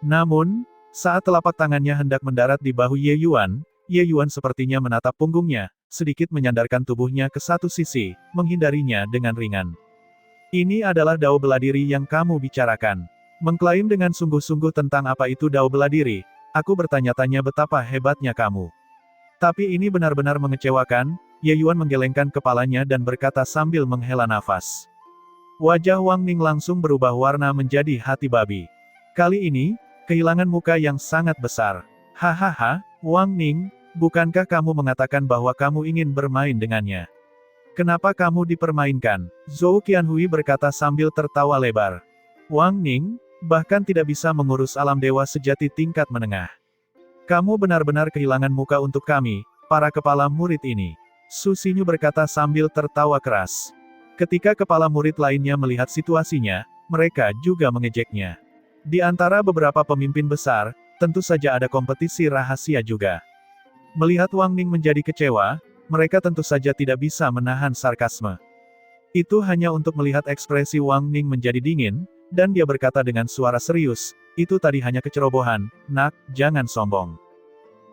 Namun, saat telapak tangannya hendak mendarat di bahu Ye Yuan sepertinya menatap punggungnya, sedikit menyandarkan tubuhnya ke satu sisi, menghindarinya dengan ringan. Ini adalah dao beladiri yang kamu bicarakan. Mengklaim dengan sungguh-sungguh tentang apa itu dao beladiri, aku bertanya-tanya betapa hebatnya kamu. Tapi ini benar-benar mengecewakan, Ye Yuan menggelengkan kepalanya dan berkata sambil menghela nafas. Wajah Wang Ning langsung berubah warna menjadi hati babi. Kali ini, kehilangan muka yang sangat besar. Hahaha, Wang Ning, bukankah kamu mengatakan bahwa kamu ingin bermain dengannya? Kenapa kamu dipermainkan? Zhou Qianhui berkata sambil tertawa lebar. Wang Ning, bahkan tidak bisa mengurus alam dewa sejati tingkat menengah. Kamu benar-benar kehilangan muka untuk kami, para kepala murid ini. Su Xinyu berkata sambil tertawa keras. Ketika kepala murid lainnya melihat situasinya, mereka juga mengejeknya. Di antara beberapa pemimpin besar, tentu saja ada kompetisi rahasia juga. Melihat Wang Ning menjadi kecewa, mereka tentu saja tidak bisa menahan sarkasme. Itu hanya untuk melihat ekspresi Wang Ning menjadi dingin, dan dia berkata dengan suara serius, itu tadi hanya kecerobohan, nak, jangan sombong.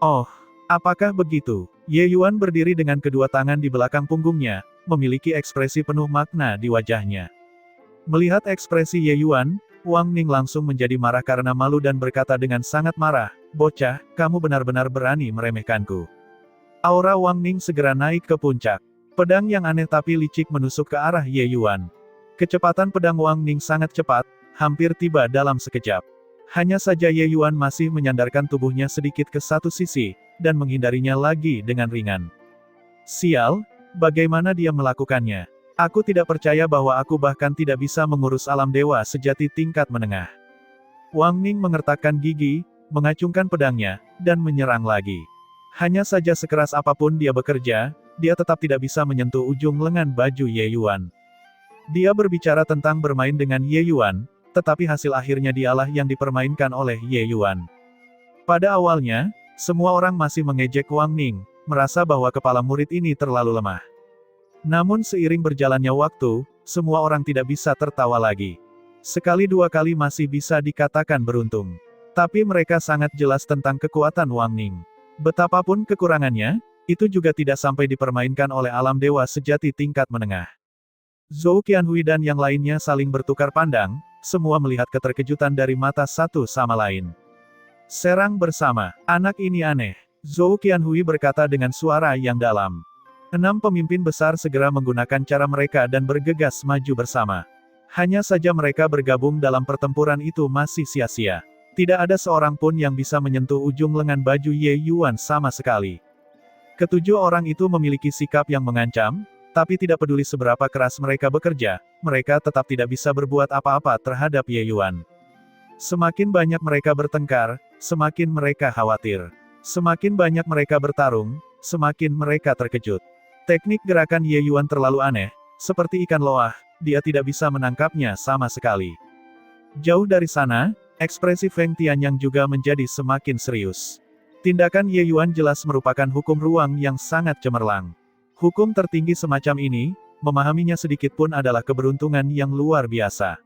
Oh, apakah begitu? Ye Yuan berdiri dengan kedua tangan di belakang punggungnya, memiliki ekspresi penuh makna di wajahnya. Melihat ekspresi Ye Yuan, Wang Ning langsung menjadi marah karena malu dan berkata dengan sangat marah, bocah, kamu benar-benar berani meremehkanku. Aura Wang Ning segera naik ke puncak. Pedang yang aneh tapi licik menusuk ke arah Ye Yuan. Kecepatan pedang Wang Ning sangat cepat, hampir tiba dalam sekejap. Hanya saja Ye Yuan masih menyandarkan tubuhnya sedikit ke satu sisi, dan menghindarinya lagi dengan ringan. Sial, bagaimana dia melakukannya? Aku tidak percaya bahwa aku bahkan tidak bisa mengurus alam dewa sejati tingkat menengah. Wang Ning mengertakkan gigi, mengacungkan pedangnya, dan menyerang lagi. Hanya saja sekeras apapun dia bekerja, dia tetap tidak bisa menyentuh ujung lengan baju Ye Yuan. Dia berbicara tentang bermain dengan Ye Yuan, tetapi hasil akhirnya dialah yang dipermainkan oleh Ye Yuan. Pada awalnya, semua orang masih mengejek Wang Ning, merasa bahwa kepala murid ini terlalu lemah. Namun seiring berjalannya waktu, semua orang tidak bisa tertawa lagi. Sekali dua kali masih bisa dikatakan beruntung. Tapi mereka sangat jelas tentang kekuatan Wang Ning. Betapapun kekurangannya, itu juga tidak sampai dipermainkan oleh alam dewa sejati tingkat menengah. Zhou Qianhui dan yang lainnya saling bertukar pandang, semua melihat keterkejutan dari mata satu sama lain. Serang bersama, anak ini aneh. Zhou Qianhui berkata dengan suara yang dalam. 6 pemimpin besar segera menggunakan cara mereka dan bergegas maju bersama. Hanya saja mereka bergabung dalam pertempuran itu masih sia-sia. Tidak ada seorang pun yang bisa menyentuh ujung lengan baju Ye Yuan sama sekali. Ketujuh orang itu memiliki sikap yang mengancam, tapi tidak peduli seberapa keras mereka bekerja, mereka tetap tidak bisa berbuat apa-apa terhadap Ye Yuan. Semakin banyak mereka bertengkar, semakin mereka khawatir. Semakin banyak mereka bertarung, semakin mereka terkejut. Teknik gerakan Ye Yuan terlalu aneh, seperti ikan loah, dia tidak bisa menangkapnya sama sekali. Jauh dari sana, ekspresi Feng Tianyang juga menjadi semakin serius. Tindakan Ye Yuan jelas merupakan hukum ruang yang sangat cemerlang. Hukum tertinggi semacam ini, memahaminya sedikit pun adalah keberuntungan yang luar biasa.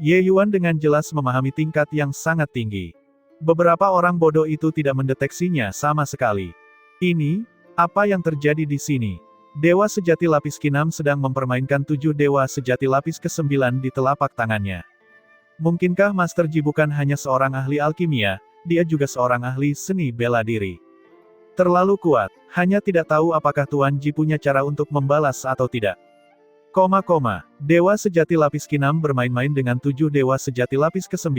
Ye Yuan dengan jelas memahami tingkat yang sangat tinggi. Beberapa orang bodoh itu tidak mendeteksinya sama sekali. Ini, apa yang terjadi di sini? Dewa sejati lapis Kinam sedang mempermainkan 7 dewa sejati lapis ke-9 di telapak tangannya. Mungkinkah Master Ji bukan hanya seorang ahli alkimia, dia juga seorang ahli seni bela diri. Terlalu kuat, hanya tidak tahu apakah Tuan Ji punya cara untuk membalas atau tidak. Dewa sejati lapis Kinam bermain-main dengan 7 dewa sejati lapis ke-9,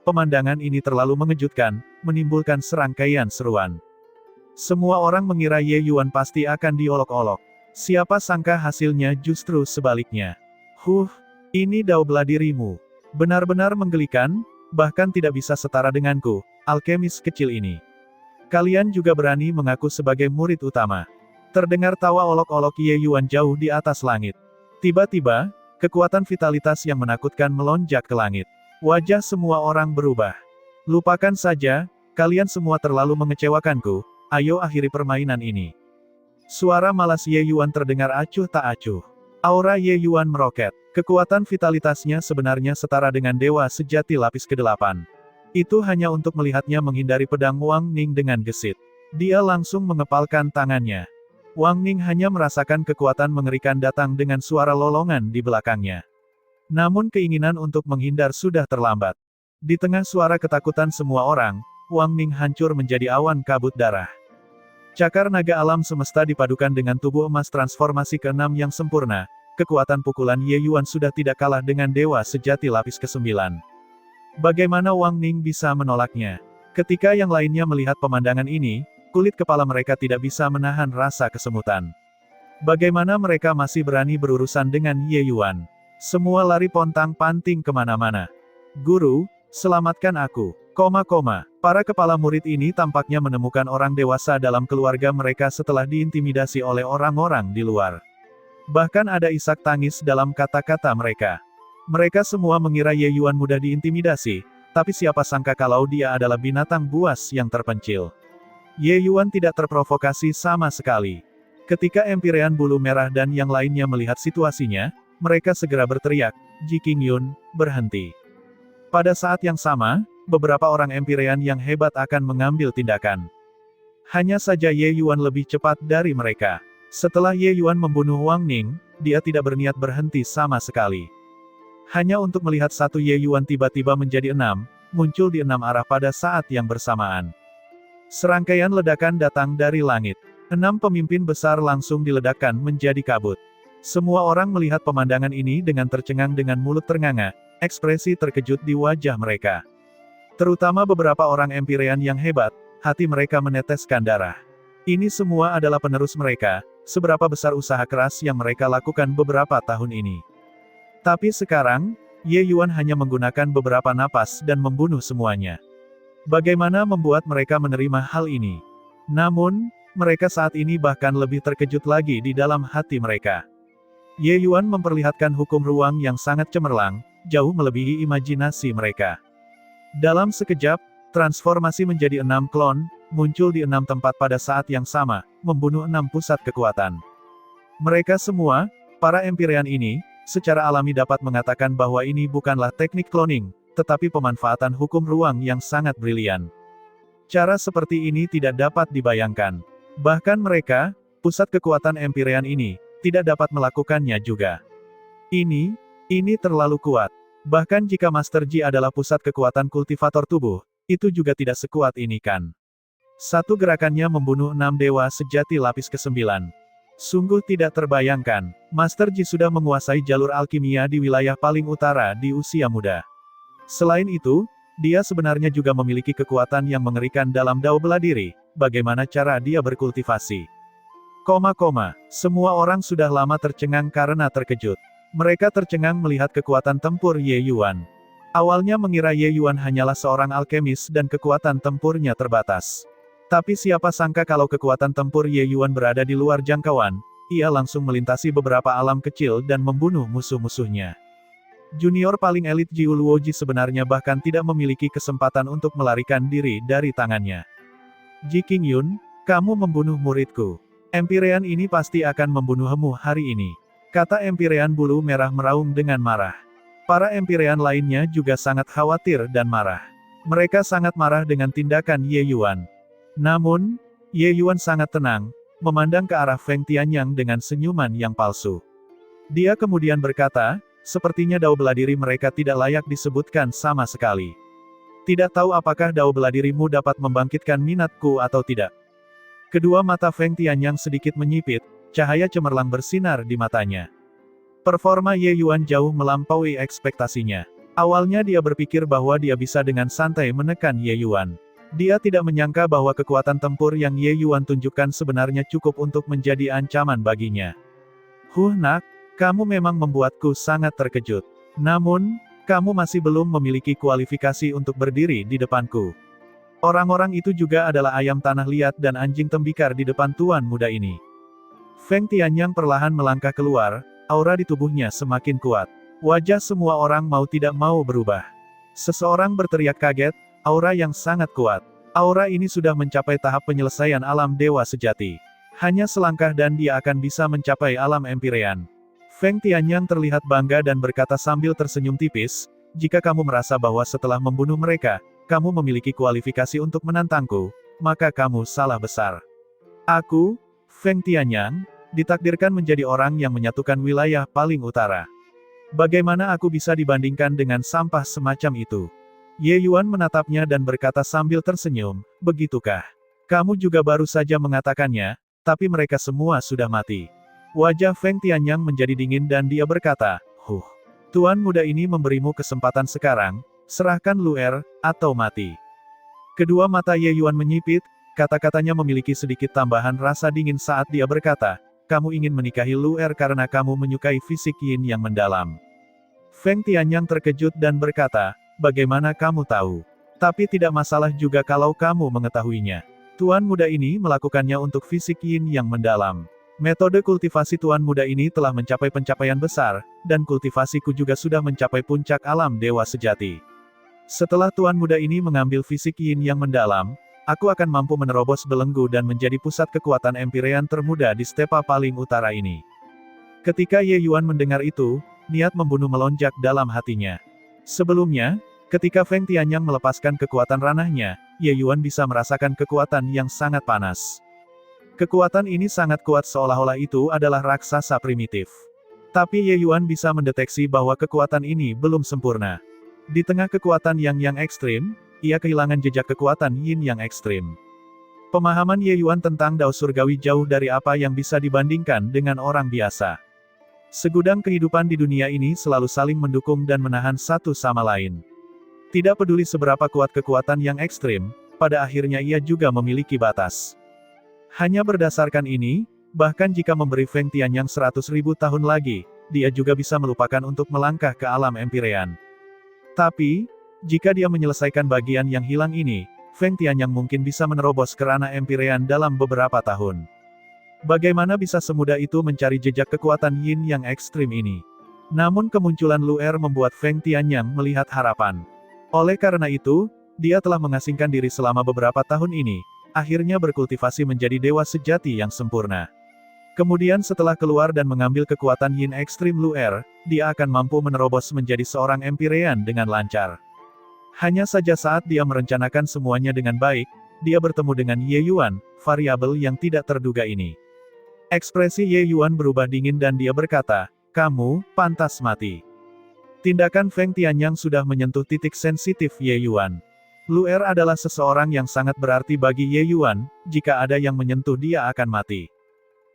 pemandangan ini terlalu mengejutkan, menimbulkan serangkaian seruan. Semua orang mengira Ye Yuan pasti akan diolok-olok. Siapa sangka hasilnya justru sebaliknya. Ini dao bela dirimu. Benar-benar menggelikan, bahkan tidak bisa setara denganku, alkemis kecil ini. Kalian juga berani mengaku sebagai murid utama. Terdengar tawa olok-olok Ye Yuan jauh di atas langit. Tiba-tiba, kekuatan vitalitas yang menakutkan melonjak ke langit. Wajah semua orang berubah. Lupakan saja, kalian semua terlalu mengecewakanku, ayo akhiri permainan ini. Suara malas Ye Yuan terdengar acuh tak acuh. Aura Ye Yuan meroket. Kekuatan vitalitasnya sebenarnya setara dengan dewa sejati lapis ke-8. Itu hanya untuk melihatnya menghindari pedang Wang Ning dengan gesit. Dia langsung mengepalkan tangannya. Wang Ning hanya merasakan kekuatan mengerikan datang dengan suara lolongan di belakangnya. Namun keinginan untuk menghindar sudah terlambat. Di tengah suara ketakutan semua orang, Wang Ning hancur menjadi awan kabut darah. Cakar naga alam semesta dipadukan dengan tubuh emas transformasi ke-6 yang sempurna, kekuatan pukulan Ye Yuan sudah tidak kalah dengan dewa sejati lapis ke-9. Bagaimana Wang Ning bisa menolaknya? Ketika yang lainnya melihat pemandangan ini, kulit kepala mereka tidak bisa menahan rasa kesemutan. Bagaimana mereka masih berani berurusan dengan Ye Yuan? Semua lari pontang-panting kemana-mana. Guru, selamatkan aku. Para kepala murid ini tampaknya menemukan orang dewasa dalam keluarga mereka setelah diintimidasi oleh orang-orang di luar. Bahkan ada isak tangis dalam kata-kata mereka. Mereka semua mengira Ye Yuan mudah diintimidasi, tapi siapa sangka kalau dia adalah binatang buas yang terpencil. Ye Yuan tidak terprovokasi sama sekali. Ketika Empyrean Bulu Merah dan yang lainnya melihat situasinya, mereka segera berteriak, Ji Qingyun, berhenti. Pada saat yang sama, beberapa orang Empyrean yang hebat akan mengambil tindakan. Hanya saja Ye Yuan lebih cepat dari mereka. Setelah Ye Yuan membunuh Wang Ning, dia tidak berniat berhenti sama sekali. Hanya untuk melihat satu Ye Yuan tiba-tiba menjadi 6, muncul di 6 arah pada saat yang bersamaan. Serangkaian ledakan datang dari langit. 6 pemimpin besar langsung diledakkan menjadi kabut. Semua orang melihat pemandangan ini dengan tercengang dengan mulut ternganga, ekspresi terkejut di wajah mereka. Terutama beberapa orang Empyrean yang hebat, hati mereka meneteskan darah. Ini semua adalah penerus mereka, seberapa besar usaha keras yang mereka lakukan beberapa tahun ini. Tapi sekarang, Ye Yuan hanya menggunakan beberapa napas dan membunuh semuanya. Bagaimana membuat mereka menerima hal ini? Namun, mereka saat ini bahkan lebih terkejut lagi di dalam hati mereka. Ye Yuan memperlihatkan hukum ruang yang sangat cemerlang, jauh melebihi imajinasi mereka. Dalam sekejap, transformasi menjadi 6 klon, muncul di 6 tempat pada saat yang sama, membunuh 6 pusat kekuatan. Mereka semua, para Empyrean ini, secara alami dapat mengatakan bahwa ini bukanlah teknik cloning, tetapi pemanfaatan hukum ruang yang sangat brilian. Cara seperti ini tidak dapat dibayangkan. Bahkan mereka, pusat kekuatan Empyrean ini, tidak dapat melakukannya juga. Ini terlalu kuat. Bahkan jika Master Ji adalah pusat kekuatan kultivator tubuh, itu juga tidak sekuat ini kan. Satu gerakannya membunuh 6 dewa sejati lapis ke-9. Sungguh tidak terbayangkan, Master Ji sudah menguasai jalur alkimia di wilayah paling utara di usia muda. Selain itu, dia sebenarnya juga memiliki kekuatan yang mengerikan dalam dao bela diri, bagaimana cara dia berkultivasi. Semua orang sudah lama tercengang karena terkejut. Mereka tercengang melihat kekuatan tempur Ye Yuan. Awalnya mengira Ye Yuan hanyalah seorang alkemis dan kekuatan tempurnya terbatas. Tapi siapa sangka kalau kekuatan tempur Ye Yuan berada di luar jangkauan, ia langsung melintasi beberapa alam kecil dan membunuh musuh-musuhnya. Junior paling elit Jiu Luoji sebenarnya bahkan tidak memiliki kesempatan untuk melarikan diri dari tangannya. Ji Qingyun, kamu membunuh muridku. Empyrean ini pasti akan membunuhmu hari ini. Kata Empyrean bulu merah meraung dengan marah. Para Empyrean lainnya juga sangat khawatir dan marah. Mereka sangat marah dengan tindakan Ye Yuan. Namun, Ye Yuan sangat tenang, memandang ke arah Feng Tianyang dengan senyuman yang palsu. Dia kemudian berkata, sepertinya dao beladiri mereka tidak layak disebutkan sama sekali. Tidak tahu apakah dao beladirimu dapat membangkitkan minatku atau tidak. Kedua mata Feng Tianyang sedikit menyipit, cahaya cemerlang bersinar di matanya. Performa Ye Yuan jauh melampaui ekspektasinya. Awalnya dia berpikir bahwa dia bisa dengan santai menekan Ye Yuan. Dia tidak menyangka bahwa kekuatan tempur yang Ye Yuan tunjukkan sebenarnya cukup untuk menjadi ancaman baginya. Nak, kamu memang membuatku sangat terkejut. Namun, kamu masih belum memiliki kualifikasi untuk berdiri di depanku. Orang-orang itu juga adalah ayam tanah liat dan anjing tembikar di depan tuan muda ini. Feng Tianyang perlahan melangkah keluar, aura di tubuhnya semakin kuat. Wajah semua orang mau tidak mau berubah. Seseorang berteriak kaget, aura yang sangat kuat. Aura ini sudah mencapai tahap penyelesaian alam dewa sejati. Hanya selangkah dan dia akan bisa mencapai alam Empyrean. Feng Tianyang terlihat bangga dan berkata sambil tersenyum tipis, jika kamu merasa bahwa setelah membunuh mereka, kamu memiliki kualifikasi untuk menantangku, maka kamu salah besar. Aku, Feng Tianyang, ditakdirkan menjadi orang yang menyatukan wilayah paling utara. Bagaimana aku bisa dibandingkan dengan sampah semacam itu? Ye Yuan menatapnya dan berkata sambil tersenyum, begitukah? Kamu juga baru saja mengatakannya, tapi mereka semua sudah mati. Wajah Feng Tianyang menjadi dingin dan dia berkata, Tuan muda ini memberimu kesempatan sekarang, serahkan Luer, atau mati. Kedua mata Ye Yuan menyipit, kata-katanya memiliki sedikit tambahan rasa dingin saat dia berkata, kamu ingin menikahi Luer karena kamu menyukai fisik Yin yang mendalam. Feng Tianyang terkejut dan berkata, bagaimana kamu tahu? Tapi tidak masalah juga kalau kamu mengetahuinya. Tuan muda ini melakukannya untuk fisik Yin yang mendalam. Metode kultivasi tuan muda ini telah mencapai pencapaian besar, dan kultivasiku juga sudah mencapai puncak alam dewa sejati. Setelah tuan muda ini mengambil fisik Yin yang mendalam, aku akan mampu menerobos belenggu dan menjadi pusat kekuatan Empyrean termuda di stepa paling utara ini. Ketika Ye Yuan mendengar itu, niat membunuh melonjak dalam hatinya. Sebelumnya, ketika Feng Tianyang melepaskan kekuatan ranahnya, Ye Yuan bisa merasakan kekuatan yang sangat panas. Kekuatan ini sangat kuat seolah-olah itu adalah raksasa primitif. Tapi Ye Yuan bisa mendeteksi bahwa kekuatan ini belum sempurna. Di tengah kekuatan yang ekstrim, ia kehilangan jejak kekuatan Yin yang ekstrim. Pemahaman Ye Yuan tentang Dao Surgawi jauh dari apa yang bisa dibandingkan dengan orang biasa. Segudang kehidupan di dunia ini selalu saling mendukung dan menahan satu sama lain. Tidak peduli seberapa kuat kekuatan yang ekstrim, pada akhirnya ia juga memiliki batas. Hanya berdasarkan ini, bahkan jika memberi Feng Tianyang 100.000 tahun lagi, dia juga bisa melupakan untuk melangkah ke alam Empyrean. Tapi, jika dia menyelesaikan bagian yang hilang ini, Feng Tianyang mungkin bisa menerobos ke ranah Empyrean dalam beberapa tahun. Bagaimana bisa semudah itu mencari jejak kekuatan Yin yang ekstrim ini? Namun kemunculan Luer membuat Feng Tianyang melihat harapan. Oleh karena itu, dia telah mengasingkan diri selama beberapa tahun ini, akhirnya berkultivasi menjadi dewa sejati yang sempurna. Kemudian setelah keluar dan mengambil kekuatan Yin ekstrim Luer, dia akan mampu menerobos menjadi seorang Empyrean dengan lancar. Hanya saja saat dia merencanakan semuanya dengan baik, dia bertemu dengan Ye Yuan, variabel yang tidak terduga ini. Ekspresi Ye Yuan berubah dingin dan dia berkata, kamu pantas mati. Tindakan Feng Tianyang sudah menyentuh titik sensitif Ye Yuan. Luer adalah seseorang yang sangat berarti bagi Ye Yuan, jika ada yang menyentuh dia akan mati.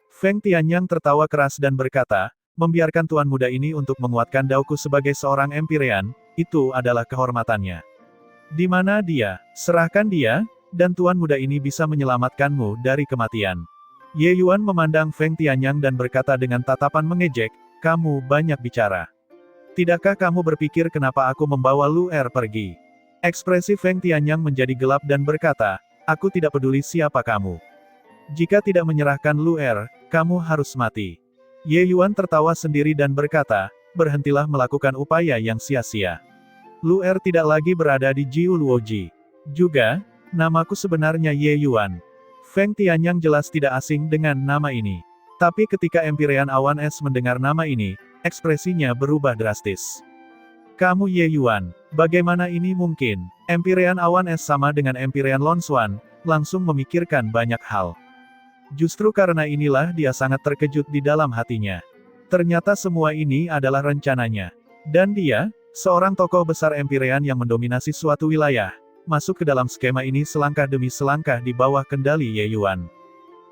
Feng Tianyang tertawa keras dan berkata, membiarkan tuan muda ini untuk menguatkan daoku sebagai seorang Empyrean, itu adalah kehormatannya. Di mana dia? Serahkan dia, dan tuan muda ini bisa menyelamatkanmu dari kematian. Ye Yuan memandang Feng Tianyang dan berkata dengan tatapan mengejek, kamu banyak bicara. Tidakkah kamu berpikir kenapa aku membawa Luer pergi? Ekspresi Feng Tianyang menjadi gelap dan berkata, Aku tidak peduli siapa kamu. Jika tidak menyerahkan Luer, kamu harus mati. Ye Yuan tertawa sendiri dan berkata, berhentilah melakukan upaya yang sia-sia. Luer tidak lagi berada di Jiu Luoji. Juga, namaku sebenarnya Ye Yuan. Feng Tianyang jelas tidak asing dengan nama ini. Tapi ketika Empyrean Awan Es mendengar nama ini, ekspresinya berubah drastis. Kamu Ye Yuan, bagaimana ini mungkin? Empyrean Awan Es sama dengan Empyrean Lonswan, langsung memikirkan banyak hal. Justru karena inilah dia sangat terkejut di dalam hatinya. Ternyata semua ini adalah rencananya. Dan dia, seorang tokoh besar Empyrean yang mendominasi suatu wilayah, masuk ke dalam skema ini selangkah demi selangkah di bawah kendali Ye Yuan.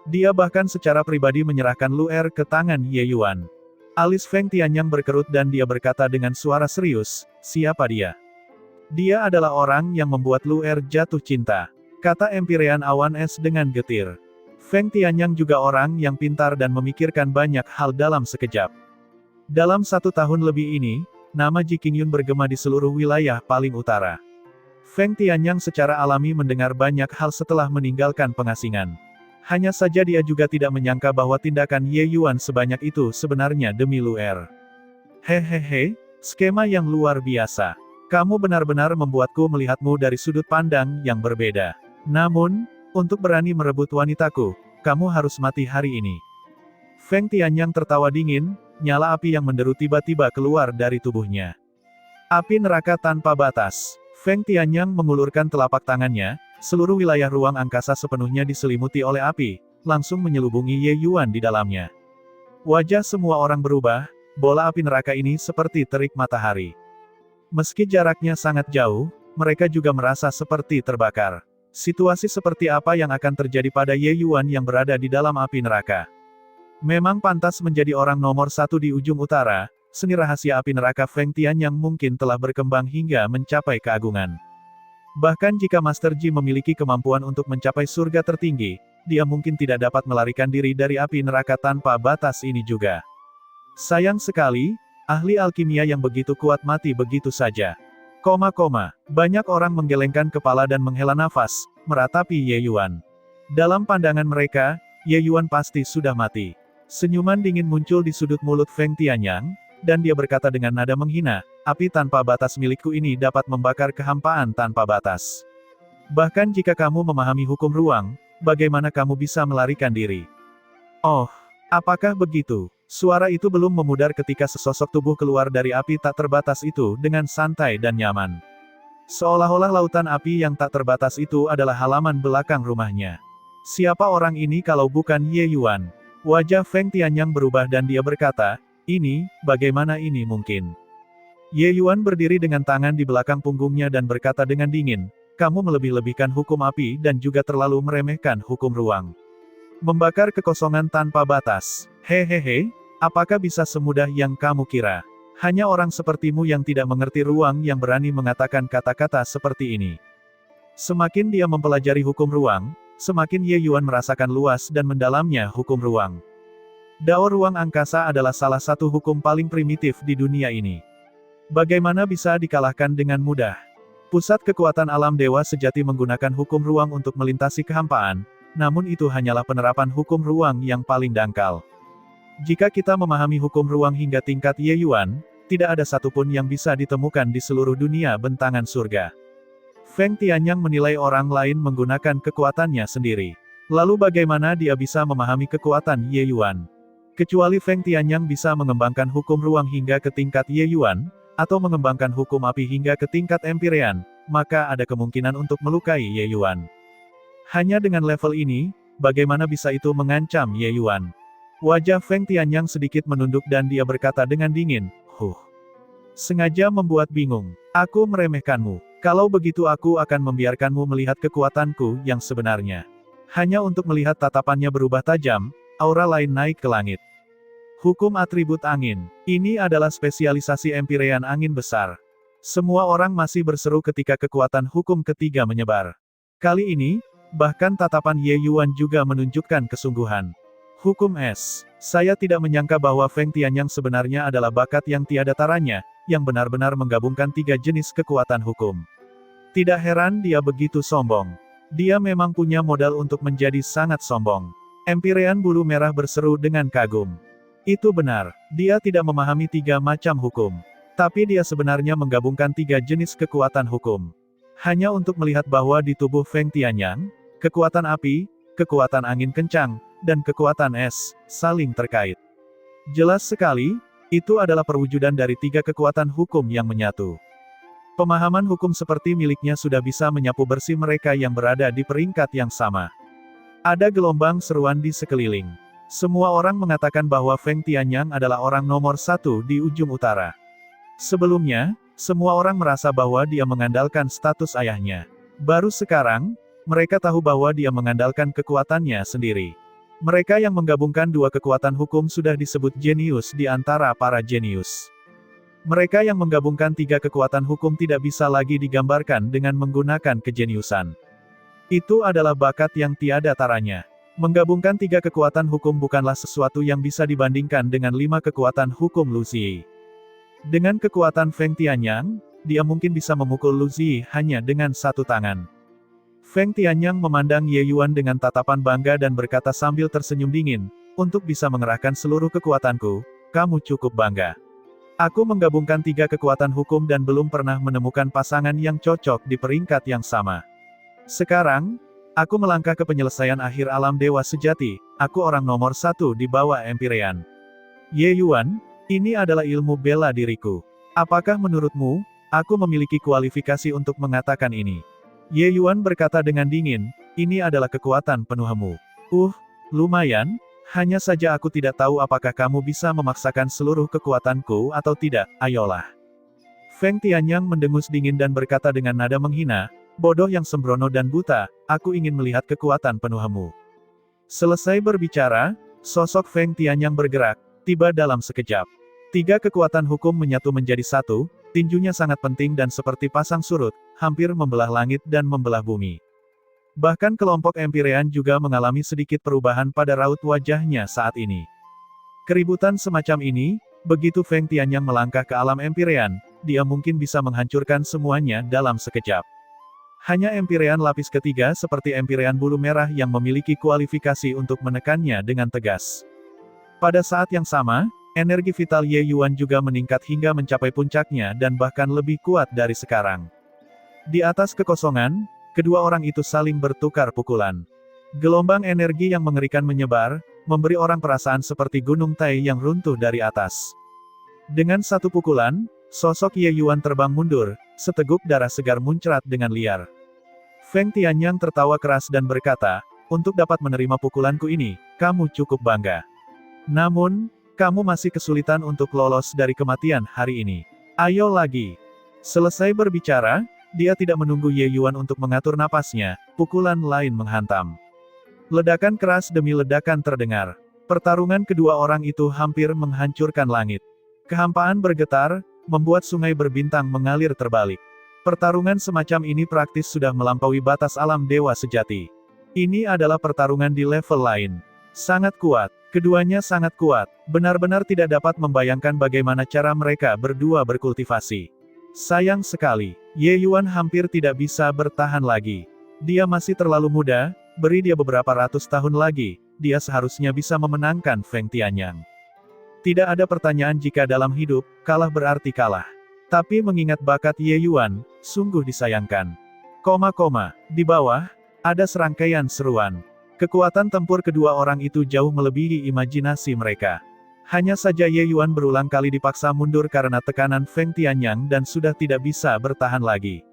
Dia bahkan secara pribadi menyerahkan Luer ke tangan Ye Yuan. Alis Feng Tianyang berkerut dan dia berkata dengan suara serius, siapa dia? Dia adalah orang yang membuat Luer jatuh cinta, kata Empyrean Awan Es dengan getir. Feng Tianyang juga orang yang pintar dan memikirkan banyak hal dalam sekejap. Dalam 1 tahun lebih ini, nama Ji Qingyun bergema di seluruh wilayah paling utara. Feng Tianyang secara alami mendengar banyak hal setelah meninggalkan pengasingan. Hanya saja dia juga tidak menyangka bahwa tindakan Ye Yuan sebanyak itu sebenarnya demi Luer. Hehehe, skema yang luar biasa. Kamu benar-benar membuatku melihatmu dari sudut pandang yang berbeda. Namun, untuk berani merebut wanitaku, kamu harus mati hari ini. Feng Tianyang tertawa dingin, nyala api yang menderu tiba-tiba keluar dari tubuhnya. Api neraka tanpa batas. Feng Tianyang mengulurkan telapak tangannya, seluruh wilayah ruang angkasa sepenuhnya diselimuti oleh api, langsung menyelubungi Ye Yuan di dalamnya. Wajah semua orang berubah, bola api neraka ini seperti terik matahari. Meski jaraknya sangat jauh, mereka juga merasa seperti terbakar. Situasi seperti apa yang akan terjadi pada Ye Yuan yang berada di dalam api neraka? Memang pantas menjadi orang nomor 1 di ujung utara. Seni rahasia api neraka Feng Tianyang mungkin telah berkembang hingga mencapai keagungan. Bahkan jika Master Ji memiliki kemampuan untuk mencapai surga tertinggi, dia mungkin tidak dapat melarikan diri dari api neraka tanpa batas ini juga. Sayang sekali, ahli alkimia yang begitu kuat mati begitu saja. Banyak orang menggelengkan kepala dan menghela nafas, meratapi Ye Yuan. Dalam pandangan mereka, Ye Yuan pasti sudah mati. Senyuman dingin muncul di sudut mulut Feng Tianyang, dan dia berkata dengan nada menghina, api tanpa batas milikku ini dapat membakar kehampaan tanpa batas. Bahkan jika kamu memahami hukum ruang, bagaimana kamu bisa melarikan diri? Oh, apakah begitu? Suara itu belum memudar ketika sesosok tubuh keluar dari api tak terbatas itu dengan santai dan nyaman. Seolah-olah lautan api yang tak terbatas itu adalah halaman belakang rumahnya. Siapa orang ini kalau bukan Ye Yuan? Wajah Feng Tianyang berubah dan dia berkata, ini, bagaimana ini mungkin? Ye Yuan berdiri dengan tangan di belakang punggungnya dan berkata dengan dingin, kamu melebih-lebihkan hukum api dan juga terlalu meremehkan hukum ruang. Membakar kekosongan tanpa batas. Hehehe, apakah bisa semudah yang kamu kira? Hanya orang sepertimu yang tidak mengerti ruang yang berani mengatakan kata-kata seperti ini. Semakin dia mempelajari hukum ruang, semakin Ye Yuan merasakan luas dan mendalamnya hukum ruang. Dao ruang angkasa adalah salah satu hukum paling primitif di dunia ini. Bagaimana bisa dikalahkan dengan mudah? Pusat kekuatan alam dewa sejati menggunakan hukum ruang untuk melintasi kehampaan, namun itu hanyalah penerapan hukum ruang yang paling dangkal. Jika kita memahami hukum ruang hingga tingkat Ye Yuan, tidak ada satupun yang bisa ditemukan di seluruh dunia bentangan surga. Feng Tianyang menilai orang lain menggunakan kekuatannya sendiri. Lalu bagaimana dia bisa memahami kekuatan Ye Yuan? Kecuali Feng Tianyang bisa mengembangkan hukum ruang hingga ke tingkat Ye Yuan, atau mengembangkan hukum api hingga ke tingkat Empyrean, maka ada kemungkinan untuk melukai Ye Yuan. Hanya dengan level ini, bagaimana bisa itu mengancam Ye Yuan? Wajah Feng Tianyang sedikit menunduk dan dia berkata dengan dingin, sengaja membuat bingung. Aku meremehkanmu. Kalau begitu aku akan membiarkanmu melihat kekuatanku yang sebenarnya. Hanya untuk melihat tatapannya berubah tajam, aura lain naik ke langit. Hukum atribut angin. Ini adalah spesialisasi Empyrean angin besar. Semua orang masih berseru ketika kekuatan hukum ketiga menyebar. Kali ini, bahkan tatapan Ye Yuan juga menunjukkan kesungguhan. Hukum es. Saya tidak menyangka bahwa Feng Tianyang sebenarnya adalah bakat yang tiada taranya, yang benar-benar menggabungkan 3 jenis kekuatan hukum. Tidak heran dia begitu sombong. Dia memang punya modal untuk menjadi sangat sombong. Empyrean bulu merah berseru dengan kagum. Itu benar, dia tidak memahami 3 macam hukum. Tapi dia sebenarnya menggabungkan 3 jenis kekuatan hukum. Hanya untuk melihat bahwa di tubuh Feng Tianyang, kekuatan api, kekuatan angin kencang, dan kekuatan es, saling terkait. Jelas sekali, itu adalah perwujudan dari 3 kekuatan hukum yang menyatu. Pemahaman hukum seperti miliknya sudah bisa menyapu bersih mereka yang berada di peringkat yang sama. Ada gelombang seruan di sekeliling. Semua orang mengatakan bahwa Feng Tianyang adalah orang nomor 1 di ujung utara. Sebelumnya, semua orang merasa bahwa dia mengandalkan status ayahnya. Baru sekarang, mereka tahu bahwa dia mengandalkan kekuatannya sendiri. Mereka yang menggabungkan 2 kekuatan hukum sudah disebut jenius di antara para jenius. Mereka yang menggabungkan 3 kekuatan hukum tidak bisa lagi digambarkan dengan menggunakan kejeniusan. Itu adalah bakat yang tiada taranya. Menggabungkan 3 kekuatan hukum bukanlah sesuatu yang bisa dibandingkan dengan 5 kekuatan hukum Lu Ziyi. Dengan kekuatan Feng Tianyang, dia mungkin bisa memukul Lu Ziyi hanya dengan 1 tangan. Feng Tianyang memandang Ye Yuan dengan tatapan bangga dan berkata sambil tersenyum dingin, untuk bisa mengerahkan seluruh kekuatanku, kamu cukup bangga. Aku menggabungkan 3 kekuatan hukum dan belum pernah menemukan pasangan yang cocok di peringkat yang sama. Sekarang, aku melangkah ke penyelesaian akhir alam dewa sejati, aku orang nomor 1 di bawah Empyrean. Ye Yuan, ini adalah ilmu bela diriku. Apakah menurutmu, aku memiliki kualifikasi untuk mengatakan ini? Ye Yuan berkata dengan dingin, ini adalah kekuatan penuhmu. Lumayan. Hanya saja aku tidak tahu apakah kamu bisa memaksakan seluruh kekuatanku atau tidak, ayolah. Feng Tianyang mendengus dingin dan berkata dengan nada menghina, bodoh yang sembrono dan buta, aku ingin melihat kekuatan penuhmu. Selesai berbicara, sosok Feng Tianyang bergerak, tiba dalam sekejap. 3 kekuatan hukum menyatu menjadi 1, tinjunya sangat penting dan seperti pasang surut, hampir membelah langit dan membelah bumi. Bahkan kelompok Empyrean juga mengalami sedikit perubahan pada raut wajahnya saat ini. Keributan semacam ini, begitu Feng Tianyang melangkah ke alam Empyrean, dia mungkin bisa menghancurkan semuanya dalam sekejap. Hanya Empyrean lapis ketiga seperti Empyrean bulu merah yang memiliki kualifikasi untuk menekannya dengan tegas. Pada saat yang sama, energi vital Ye Yuan juga meningkat hingga mencapai puncaknya dan bahkan lebih kuat dari sekarang. Di atas kekosongan, kedua orang itu saling bertukar pukulan. Gelombang energi yang mengerikan menyebar, memberi orang perasaan seperti gunung Tai yang runtuh dari atas. Dengan 1 pukulan, sosok Ye Yuan terbang mundur, seteguk darah segar muncrat dengan liar. Feng Tianyang tertawa keras dan berkata, untuk dapat menerima pukulanku ini, kamu cukup bangga. Namun, kamu masih kesulitan untuk lolos dari kematian hari ini. Ayo lagi. Selesai berbicara, dia tidak menunggu Ye Yuan untuk mengatur napasnya, pukulan lain menghantam. Ledakan keras demi ledakan terdengar. Pertarungan kedua orang itu hampir menghancurkan langit. Kehampaan bergetar, membuat sungai berbintang mengalir terbalik. Pertarungan semacam ini praktis sudah melampaui batas alam dewa sejati. Ini adalah pertarungan di level lain. Sangat kuat. Keduanya sangat kuat. Benar-benar tidak dapat membayangkan bagaimana cara mereka berdua berkultivasi. Sayang sekali, Ye Yuan hampir tidak bisa bertahan lagi. Dia masih terlalu muda, beri dia beberapa ratus tahun lagi, dia seharusnya bisa memenangkan Feng Tianyang. Tidak ada pertanyaan jika dalam hidup, kalah berarti kalah. Tapi mengingat bakat Ye Yuan, sungguh disayangkan. Di bawah, ada serangkaian seruan. Kekuatan tempur kedua orang itu jauh melebihi imajinasi mereka. Hanya saja Ye Yuan berulang kali dipaksa mundur karena tekanan Feng Tianyang dan sudah tidak bisa bertahan lagi.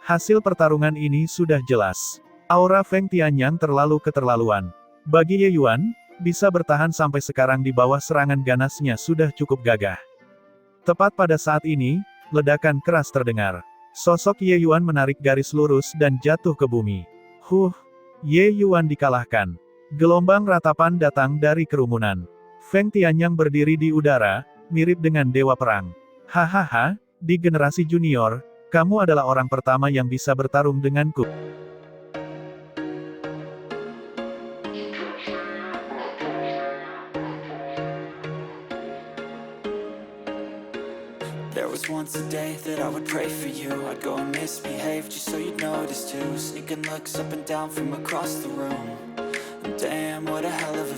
Hasil pertarungan ini sudah jelas. Aura Feng Tianyang terlalu keterlaluan. Bagi Ye Yuan, bisa bertahan sampai sekarang di bawah serangan ganasnya sudah cukup gagah. Tepat pada saat ini, ledakan keras terdengar. Sosok Ye Yuan menarik garis lurus dan jatuh ke bumi. Ye Yuan dikalahkan. Gelombang ratapan datang dari kerumunan. Feng Tianyang berdiri di udara, mirip dengan dewa perang. Hahaha, di generasi junior, kamu adalah orang pertama yang bisa bertarung denganku. There was once a day that I would pray for you. I'd go and misbehave just so you'd notice too. Sneaking looks up and down from across the room. And damn, what a hell of a